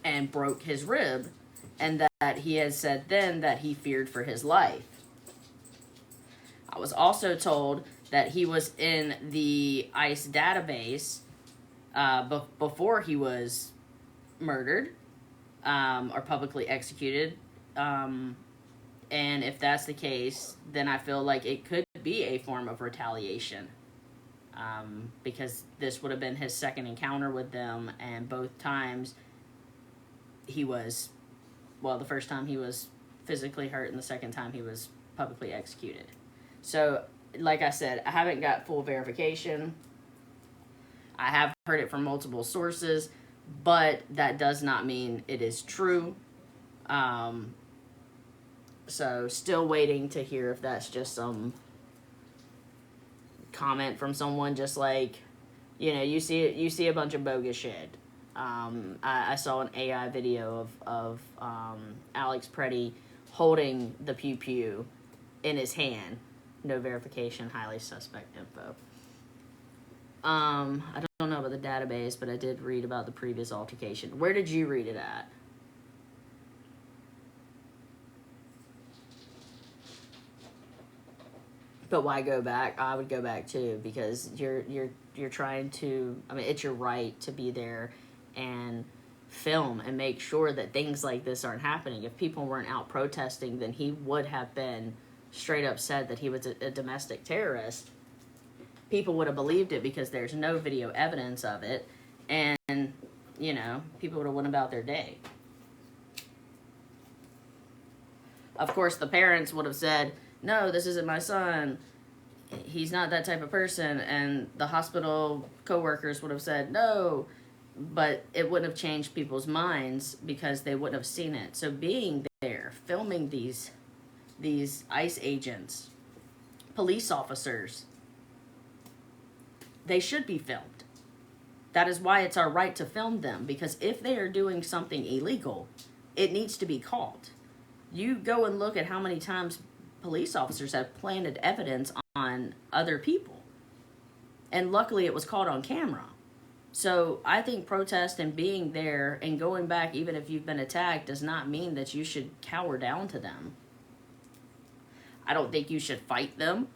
and broke his rib, and that he had said then that he feared for his life. I was also told that he was in the ICE database before he was murdered or publicly executed. And if that's the case, then I feel like it could be a form of retaliation. Because this would have been his second encounter with them, and both times he was, well, the first time he was physically hurt, and the second time he was publicly executed. So, like I said, I haven't got full verification. I have heard it from multiple sources, but that does not mean it is true. So, still waiting to hear if that's just some comment from someone, just like, you know, you see a bunch of bogus shit. I saw an AI video of Alex Preddy holding the pew pew in his hand. No verification, highly suspect info. I don't know about the database, but I did read about the previous altercation. Where did you read it at? But why go back? I would go back too, because you're trying to, I mean, it's your right to be there and film and make sure that things like this aren't happening. If people weren't out protesting, then he would have been straight up said that he was a domestic terrorist. People would have believed it because there's no video evidence of it, and, you know, people would have went about their day. Of course, the parents would have said, no, this isn't my son, he's not that type of person, and the hospital co-workers would have said, no, but it wouldn't have changed people's minds because they wouldn't have seen it. So being there, filming these ICE agents, police officers, they should be filmed. That is why it's our right to film them, because if they are doing something illegal, it needs to be caught. You go and look at how many times police officers have planted evidence on other people, and luckily it was caught on camera. So I think protest and being there and going back, even if you've been attacked, does not mean that you should cower down to them. I don't think you should fight them.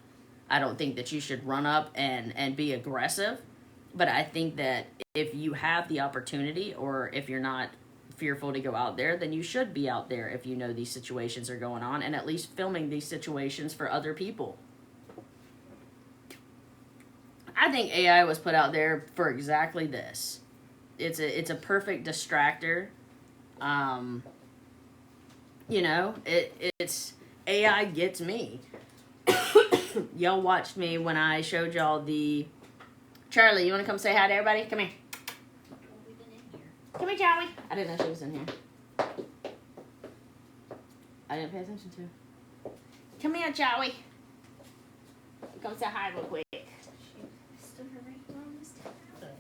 I don't think that you should run up and be aggressive. But I think that if you have the opportunity, or if you're not fearful to go out there, then you should be out there if you know these situations are going on, and at least filming these situations for other people. I think AI was put out there for exactly this. It's a perfect distractor. You know, it's AI gets me. Y'all watched me when I showed y'all the... Charlie, you want to come say hi to everybody? Come here. We've been in here. Come here, Charlie. I didn't know she was in here. I didn't pay attention to her. Come here, Charlie. Come say hi real quick. She stood her right on this table.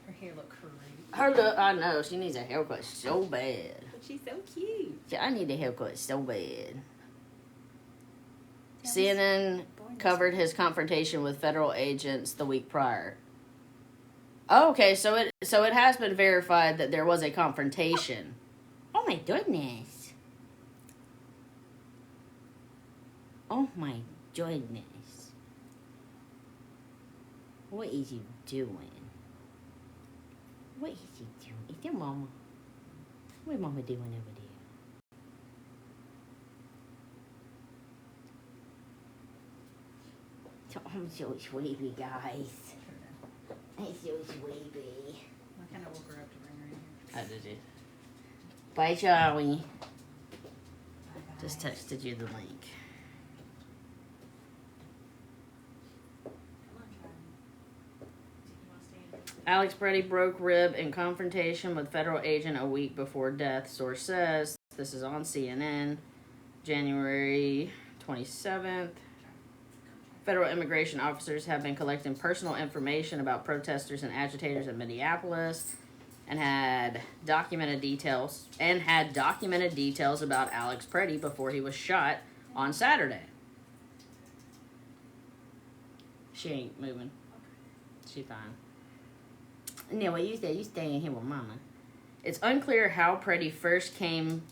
Her hair look great. Her look, I know, she needs a haircut so bad. But she's so cute. I need a haircut so bad. Tell CNN covered his confrontation with federal agents the week prior. Oh, okay, so it has been verified that there was a confrontation. Oh my goodness. Oh my goodness. What is he doing? What is he doing? Is that Mama? What Mama doing over there? I'm so sleepy, guys. I'm so sleepy. I kind of woke her up to bring her in here. How did you? Bye, Charlie. Bye-bye. Just texted you the link. Come on, Charlie. Do you want to stay in here? Alex Preddy broke rib in confrontation with federal agent a week before death, source says. This is on CNN, January 27th. Federal immigration officers have been collecting personal information about protesters and agitators in Minneapolis and had documented details about Alex Preddy before he was shot on Saturday. She ain't moving. She fine. No, what you said, you staying here with Mama. It's unclear how Preddy first came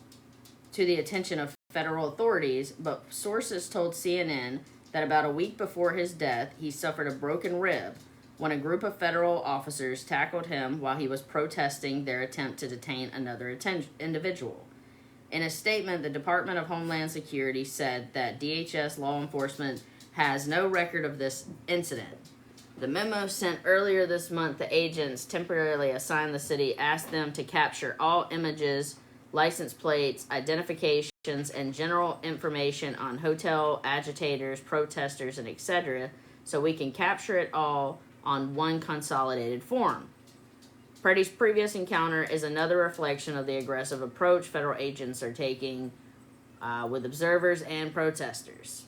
to the attention of federal authorities, but sources told CNN that about a week before his death, he suffered a broken rib when a group of federal officers tackled him while he was protesting their attempt to detain another individual. In a statement, the Department of Homeland Security said that DHS law enforcement has no record of this incident. The memo sent earlier this month to agents temporarily assigned the city asked them to capture all images, license plates, identifications, and general information on hotel agitators, protesters, and etc., so we can capture it all on one consolidated form. Preddy's previous encounter is another reflection of the aggressive approach federal agents are taking with observers and protesters.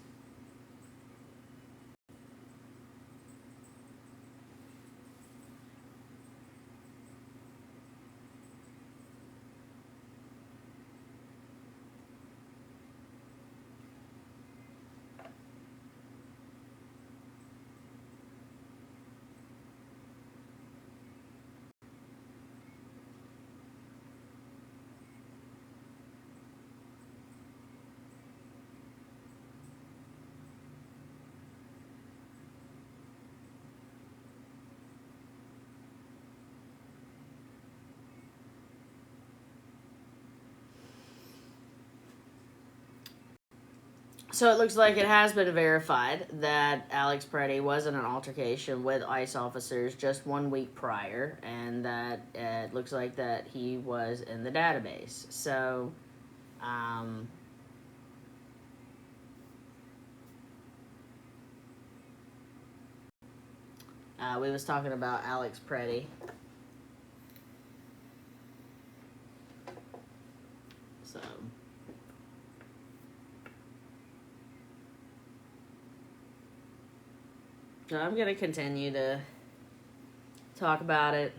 So it looks like it has been verified that Alex Preddy was in an altercation with ICE officers just 1 week prior, and that it looks like that he was in the database. So, we was talking about Alex Preddy. So. So I'm going to continue to talk about it.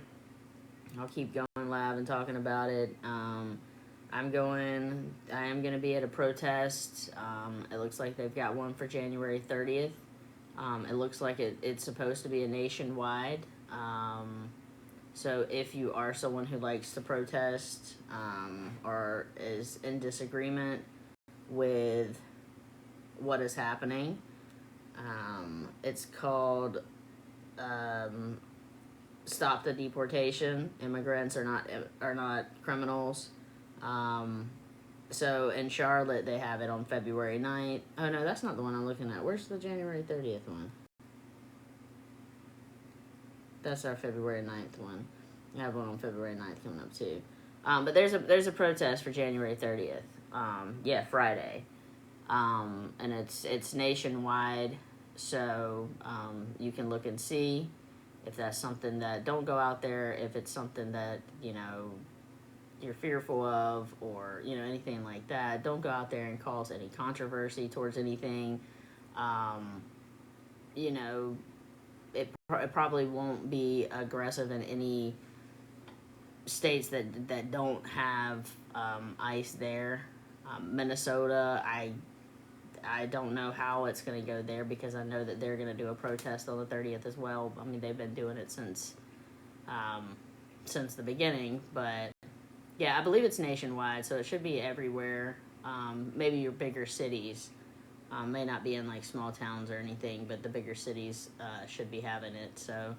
I'll keep going live and talking about it. I am going to be at a protest. It looks like they've got one for January 30th. It looks like it's supposed to be a nationwide. So if you are someone who likes to protest or is in disagreement with what is happening, it's called Stop the Deportation. Immigrants are not criminals. So in Charlotte, they have it on February 9th. Oh, no, that's not the one I'm looking at. Where's the January 30th one? That's our February 9th one. I have one on February 9th coming up, too. But there's a protest for January 30th. Friday. And it's nationwide, so you can look and see if that's something that, don't go out there if it's something that, you're fearful of, or, anything like that. Don't go out there and cause any controversy towards anything. It probably won't be aggressive in any states that don't have ICE there. Minnesota, I don't know how it's going to go there, because I know that they're going to do a protest on the 30th as well. I mean, they've been doing it since the beginning, but yeah, I believe it's nationwide, so it should be everywhere. Maybe your bigger cities may not be in like small towns or anything, but the bigger cities should be having it. So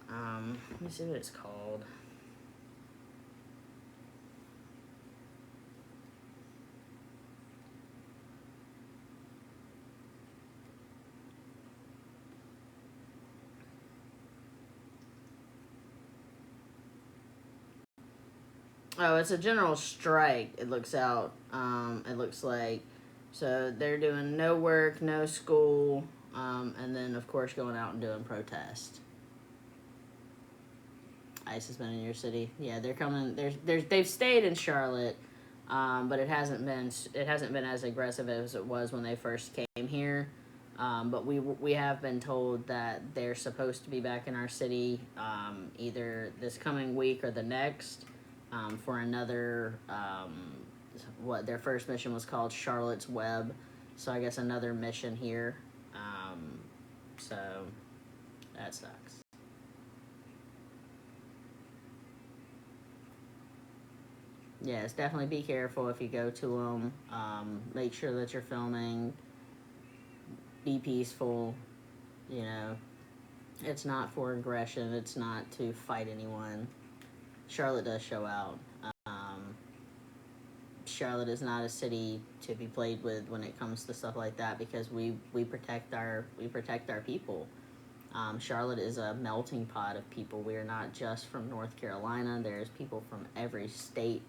let me see what it's called. Oh, it's a general strike. It looks like. So they're doing no work, no school, and then of course going out and doing protest. ICE has been in your city. Yeah, they're coming. They've stayed in Charlotte, but it hasn't been as aggressive as it was when they first came here. But we have been told that they're supposed to be back in our city either this coming week or the next. For another, what their first mission was called, Charlotte's Web. So I guess another mission here. So that sucks. Yes, definitely be careful if you go to them. Make sure that you're filming. Be peaceful. You know, it's not for aggression. It's not to fight anyone. Charlotte does show out. Charlotte is not a city to be played with when it comes to stuff like that because we protect our people. Charlotte is a melting pot of people. We are not just from North Carolina. There's people from every state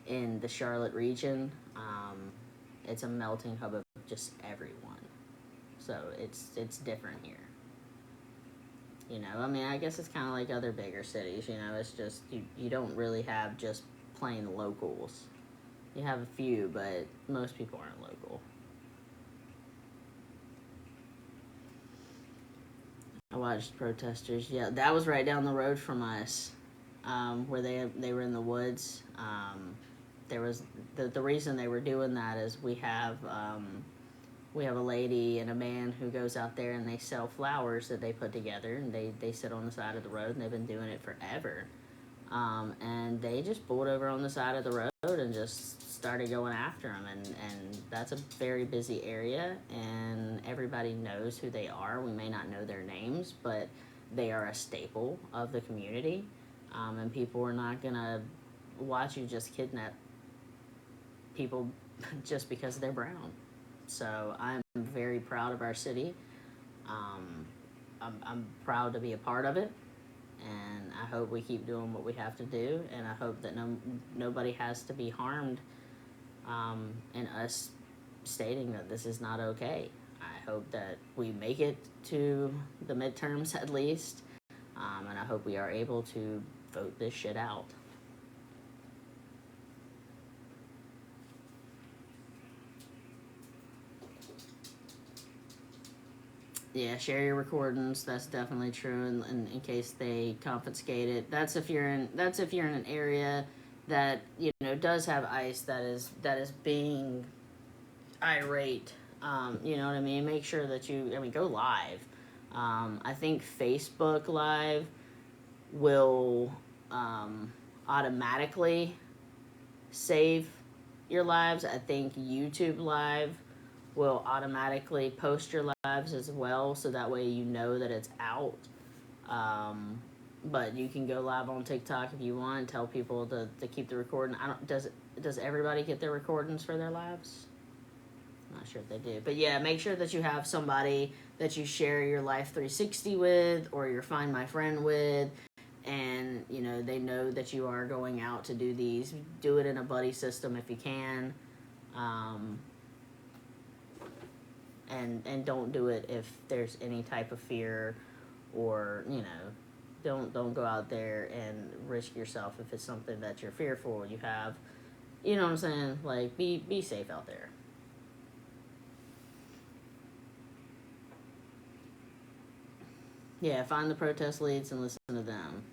in the Charlotte region. It's a melting hub of just everyone. So it's different here. You know, I mean, I guess it's kind of like other bigger cities. You know, it's just you don't really have just plain locals. You have a few, but most people aren't local. I watched protesters. Yeah, that was right down the road from us, where they were in the woods. There was the reason they were doing that is we have a lady and a man who goes out there and they sell flowers that they put together, and they sit on the side of the road, and they've been doing it forever. And they just pulled over on the side of the road and just started going after them, and that's a very busy area, and everybody knows who they are. We may not know their names, but they are a staple of the community, and people are not gonna watch you just kidnap people just because they're brown. So I'm very proud of our city. I'm proud to be a part of it, and I hope we keep doing what we have to do, and I hope that nobody has to be harmed in us stating that this is not okay. I hope that we make it to the midterms at least, and I hope we are able to vote this shit out. Yeah, share your recordings. That's definitely true. And in case they confiscate it, that's if you're in an area that does have ICE that is being irate. You know what I mean? Make sure that go live. I think Facebook Live will automatically save your lives. I think YouTube Live will automatically post your lives as well, so that way you know that it's out. But you can go live on TikTok if you want. Tell people to keep the recording. Does everybody get their recordings for their lives? I'm not sure if they do, but yeah, make sure that you have somebody that you share your Life 360 with, or your Find My Friend with, and they know that you are going out to do these. Do it in a buddy system if you can. And don't do it if there's any type of fear, or don't go out there and risk yourself if it's something that you're fearful. You have, you know what I'm saying? Like, be safe out there. Yeah, find the protest leads and listen to them.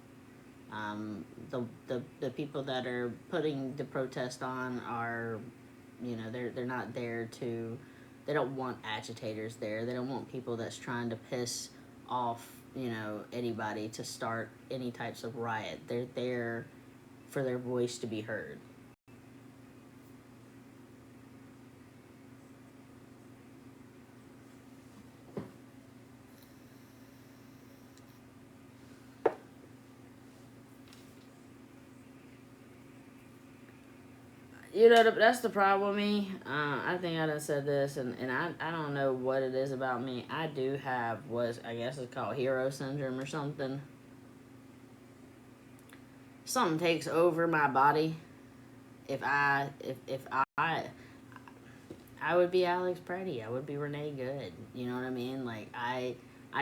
The people that are putting the protest on are, they're not there to. They don't want agitators there. They don't want people that's trying to piss off, anybody to start any types of riot. They're there for their voice to be heard. That's the problem with me. I think I done said this, and I don't know what it is about me. I do have I guess it's called hero syndrome or something. Something takes over my body. If I would be Alex Preddy. I would be Renee Good. You know what I mean? Like, I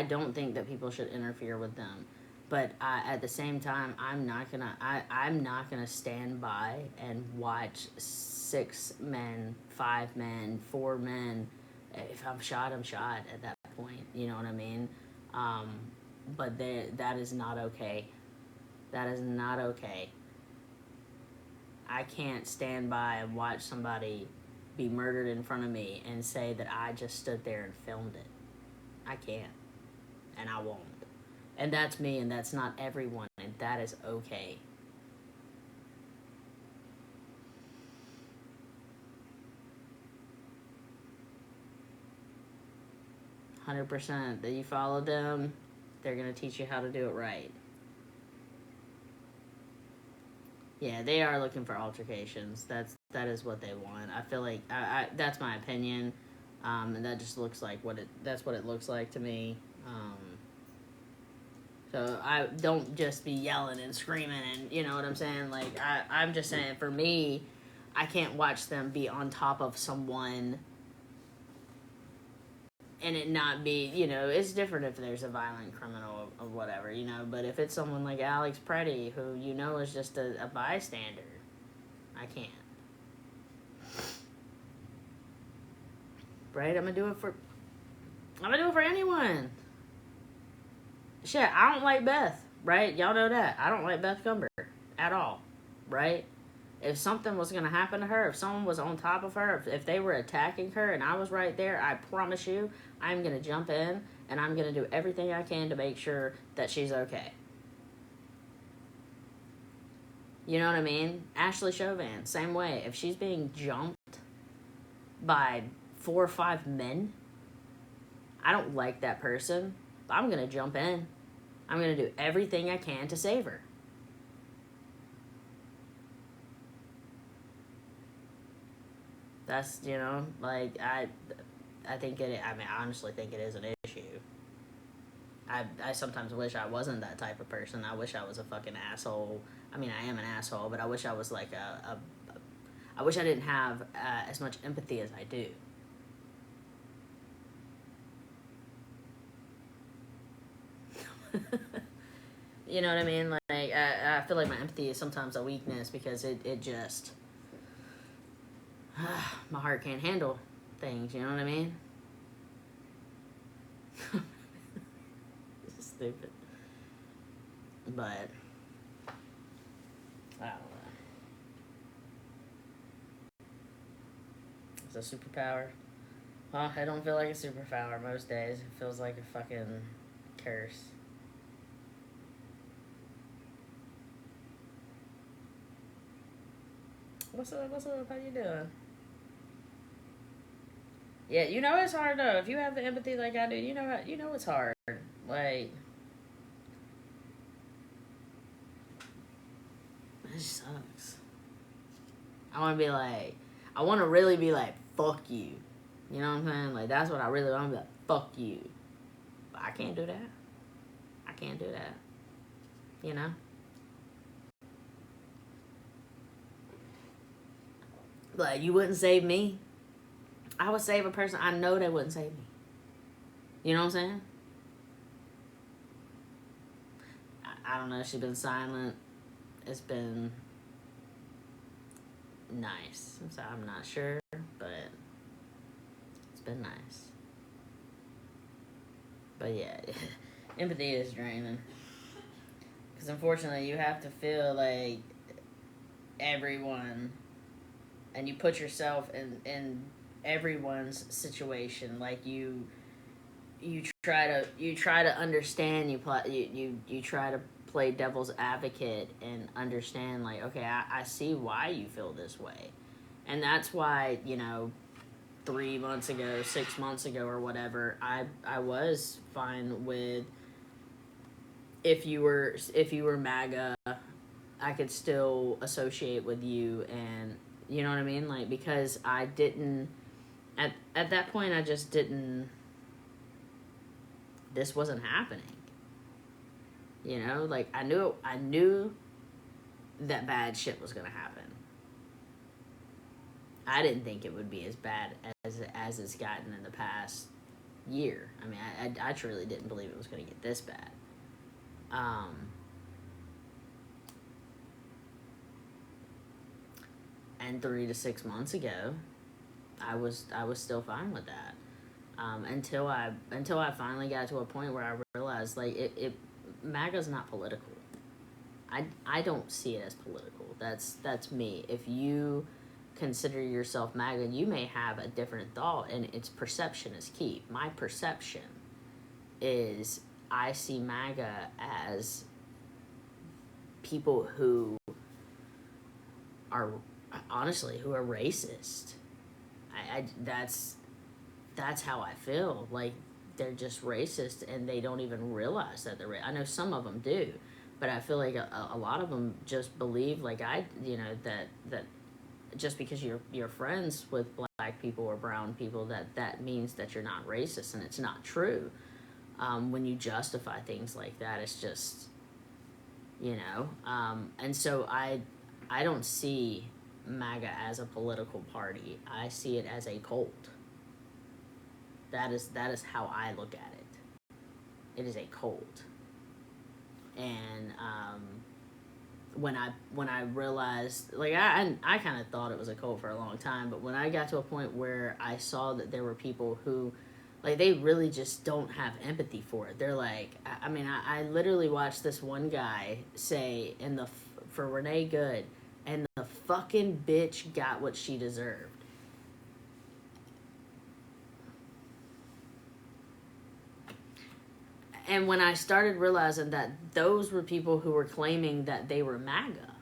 don't think that people should interfere with them. But at the same time, I'm not gonna stand by and watch 6 men, 5 men, 4 men. If I'm shot, I'm shot at that point. You know what I mean? But that is not okay. That is not okay. I can't stand by and watch somebody be murdered in front of me and say that I just stood there and filmed it. I can't. and I won't. And that's me, and that's not everyone, and that is okay. %, that you follow them, they're gonna teach you how to do it right. Yeah, they are looking for altercations. That is what they want. I feel like that's my opinion, and that just looks like that's what it looks like to me. So I don't just be yelling and screaming, and you know what I'm saying. Like I'm just saying, for me, I can't watch them be on top of someone and it not be, you know, it's different if there's a violent criminal or whatever, you know, but if it's someone like Alex Preddy, who you know is just a bystander, I can't. Right? I'm gonna do it for anyone. Shit, I don't like Beth, right? Y'all know that. I don't like Beth Gumber at all, right? If something was going to happen to her, if someone was on top of her, if they were attacking her and I was right there, I promise you, I'm going to jump in and I'm going to do everything I can to make sure that she's okay. You know what I mean? Ashley Chauvin, same way. If she's being jumped by 4 or 5 men, I don't like that person, but I'm going to jump in. I'm going to do everything I can to save her. That's, you know, like, I think I honestly think it is an issue. I sometimes wish I wasn't that type of person. I wish I was a fucking asshole. I mean, I am an asshole, but I wish I was like I wish I didn't have as much empathy as I do. You know what I mean? Like, I feel like my empathy is sometimes a weakness because it just... my heart can't handle things, you know what I mean? It's stupid. But, I don't know. It's a superpower. Well, I don't feel like a superpower most days. It feels like a fucking curse. What's up? How you doing? Yeah, you know it's hard though. If you have the empathy like I do, you know it's hard. Like, it sucks. I want to really be like, fuck you. You know what I'm saying? Like, that's what I really want to be like, fuck you. But I can't do that. I can't do that. You know? Like, you wouldn't save me. I would save a person I know they wouldn't save me. You know what I'm saying? I don't know. She's been silent. It's been nice. So I'm not sure, but it's been nice. But yeah, empathy is draining. Because unfortunately, you have to feel like everyone, and you put yourself in everyone's situation. Like you try to understand. You try to play devil's advocate and understand. Like, okay, I see why you feel this way, and that's why, you know, 3 months ago, 6 months ago, or whatever, I was fine with if you were MAGA, I could still associate with you, and you know what I mean, like, because I didn't at that point, I just didn't. This wasn't happening. You know, like, I knew that bad shit was gonna happen. I didn't think it would be as bad as it's gotten in the past year. I mean, I truly didn't believe it was gonna get this bad. And 3 to 6 months ago, I was still fine with that. Until I finally got to a point where I realized, like, MAGA's not political. I don't see it as political. That's me. If you consider yourself MAGA, you may have a different thought, and its perception is key. My perception is I see MAGA as people who are honestly who are racist. That's how I feel. Like they're just racist and they don't even realize that they're. I know some of them do, but I feel like a lot of them just believe like that just because you're friends with black people or brown people that means that you're not racist, and it's not true. When you justify things like that, it's just and so I don't see MAGA as a political party. I see it as a cult. That is how I look at it. It is a cult. And when I realized, like, I kind of thought it was a cult for a long time, but when I got to a point where I saw that there were people who, like, they really just don't have empathy for it. They're like, I mean, I literally watched this one guy say for Renee Good, and the fucking bitch got what she deserved. And when I started realizing that those were people who were claiming that they were MAGA,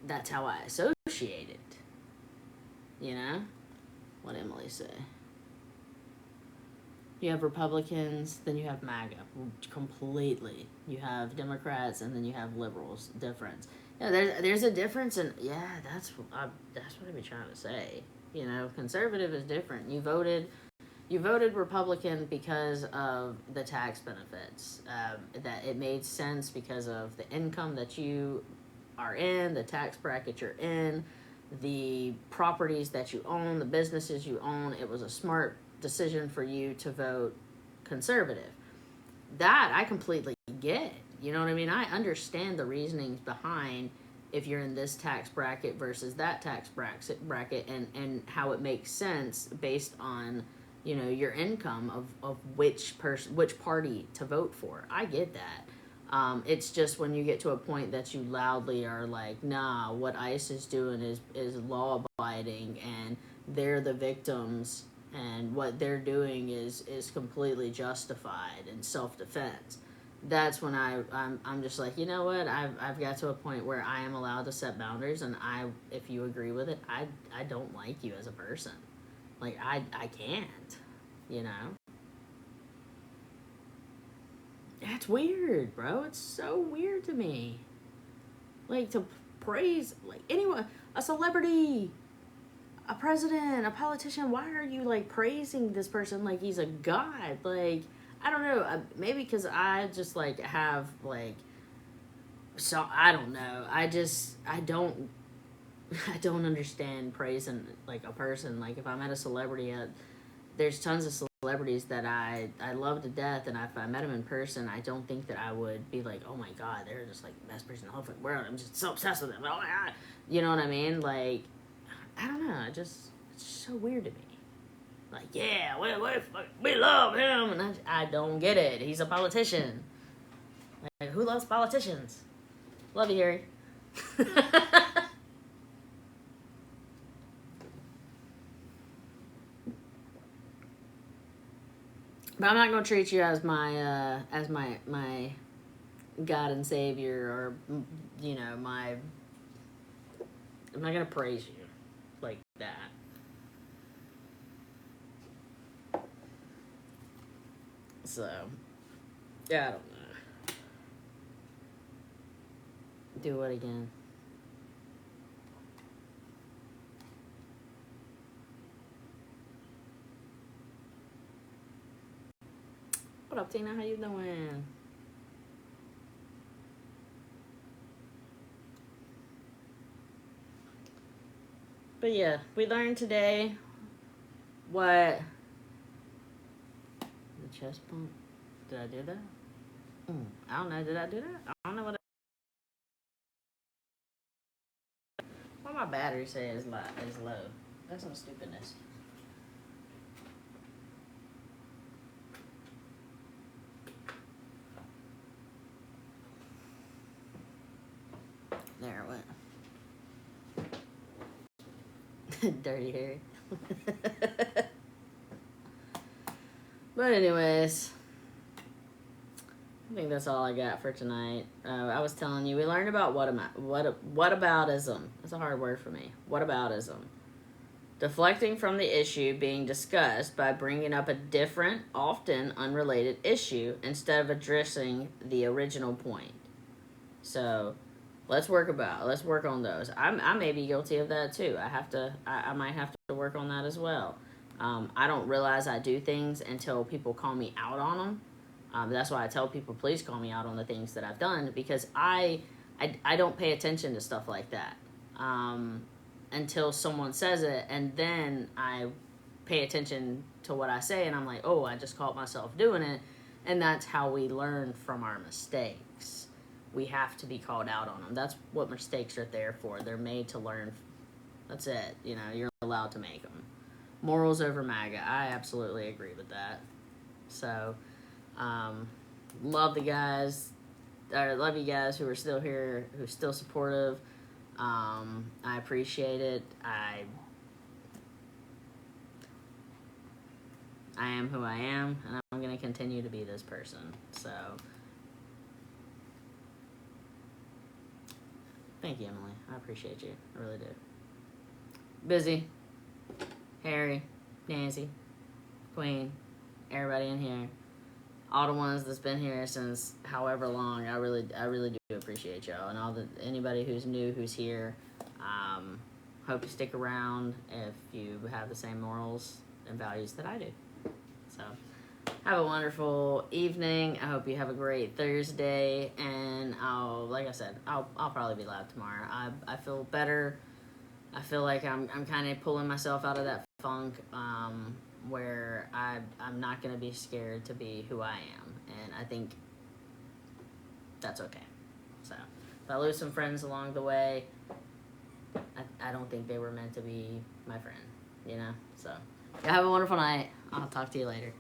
that's how I associate it. You know? What did Emily say? You have Republicans, then you have MAGA, completely. You have Democrats, and then you have liberals. Difference. Yeah, there's a difference, and yeah, that's what I be trying to say. You know, conservative is different. You voted Republican because of the tax benefits. That it made sense because of the income that you are in, the tax bracket you're in, the properties that you own, the businesses you own. It was a smart decision for you to vote conservative. That I completely get. You know what I mean? I understand the reasonings behind if you're in this tax bracket versus that tax bracket and how it makes sense based on, you know, your income of which party to vote for. I get that. It's just when you get to a point that you loudly are like, nah, what ICE is doing is law abiding and they're the victims and what they're doing is completely justified in self-defense. That's when I'm just like, you know what, I've got to a point where I am allowed to set boundaries, and if you agree with it, I don't like you as a person. Like I can't, you know. That's weird, bro. It's so weird to me. Like to praise like anyone, a celebrity, a president, a politician. Why are you like praising this person like he's a god? Like, I don't know. Maybe because I just like have like, so I don't know. I don't understand praising like a person. Like if I'm at a celebrity, there's tons of celebrities that I love to death, and if I met them in person, I don't think that I would be like, oh my god, they're just like the best person in the whole fucking world. I'm just so obsessed with them. Oh my god, you know what I mean? Like, I don't know. It's so weird to me. Like, yeah, we love him, and I don't get it. He's a politician. Like, who loves politicians? Love you, Harry. But I'm not gonna treat you as my God and Savior, or you know, I'm not gonna praise you like that. So, yeah, I don't know. Do what again? What up, Tina? How you doing? But yeah, we learned today what the chest pump. Did I do that? I don't know. Did I do that? I don't know what. Why my battery says is low? That's some stupidness. There it went. Dirty Harry. But anyways, I think that's all I got for tonight. I was telling you, we learned about whataboutism. That's a hard word for me. Whataboutism. Deflecting from the issue being discussed by bringing up a different, often unrelated issue instead of addressing the original point. So, let's work on those. I may be guilty of that too. I might have to work on that as well. I don't realize I do things until people call me out on them. That's why I tell people, please call me out on the things that I've done, because I don't pay attention to stuff like that until someone says it, and then I pay attention to what I say, and I'm like, oh, I just caught myself doing it. And that's how we learn from our mistakes. We have to be called out on them. That's what mistakes are there for. They're made to learn. That's it. You know, you're allowed to make them. Morals over MAGA. I absolutely agree with that. So, love the guys. I love you guys who are still here, who's still supportive. I appreciate it. I am who I am, and I'm going to continue to be this person. So, thank you, Emily. I appreciate you. I really do. Busy, Harry, Nancy, Queen, everybody in here, all the ones that's been here since however long. I really do appreciate y'all, and anybody who's new, who's here. Hope you stick around if you have the same morals and values that I do. So, have a wonderful evening. I hope you have a great Thursday, and like I said, I'll probably be live tomorrow. I feel better. I feel like I'm kind of pulling myself out of that funk where I'm not going to be scared to be who I am, and I think that's okay. So, if I lose some friends along the way, I don't think they were meant to be my friend, you know? So, have a wonderful night. I'll talk to you later.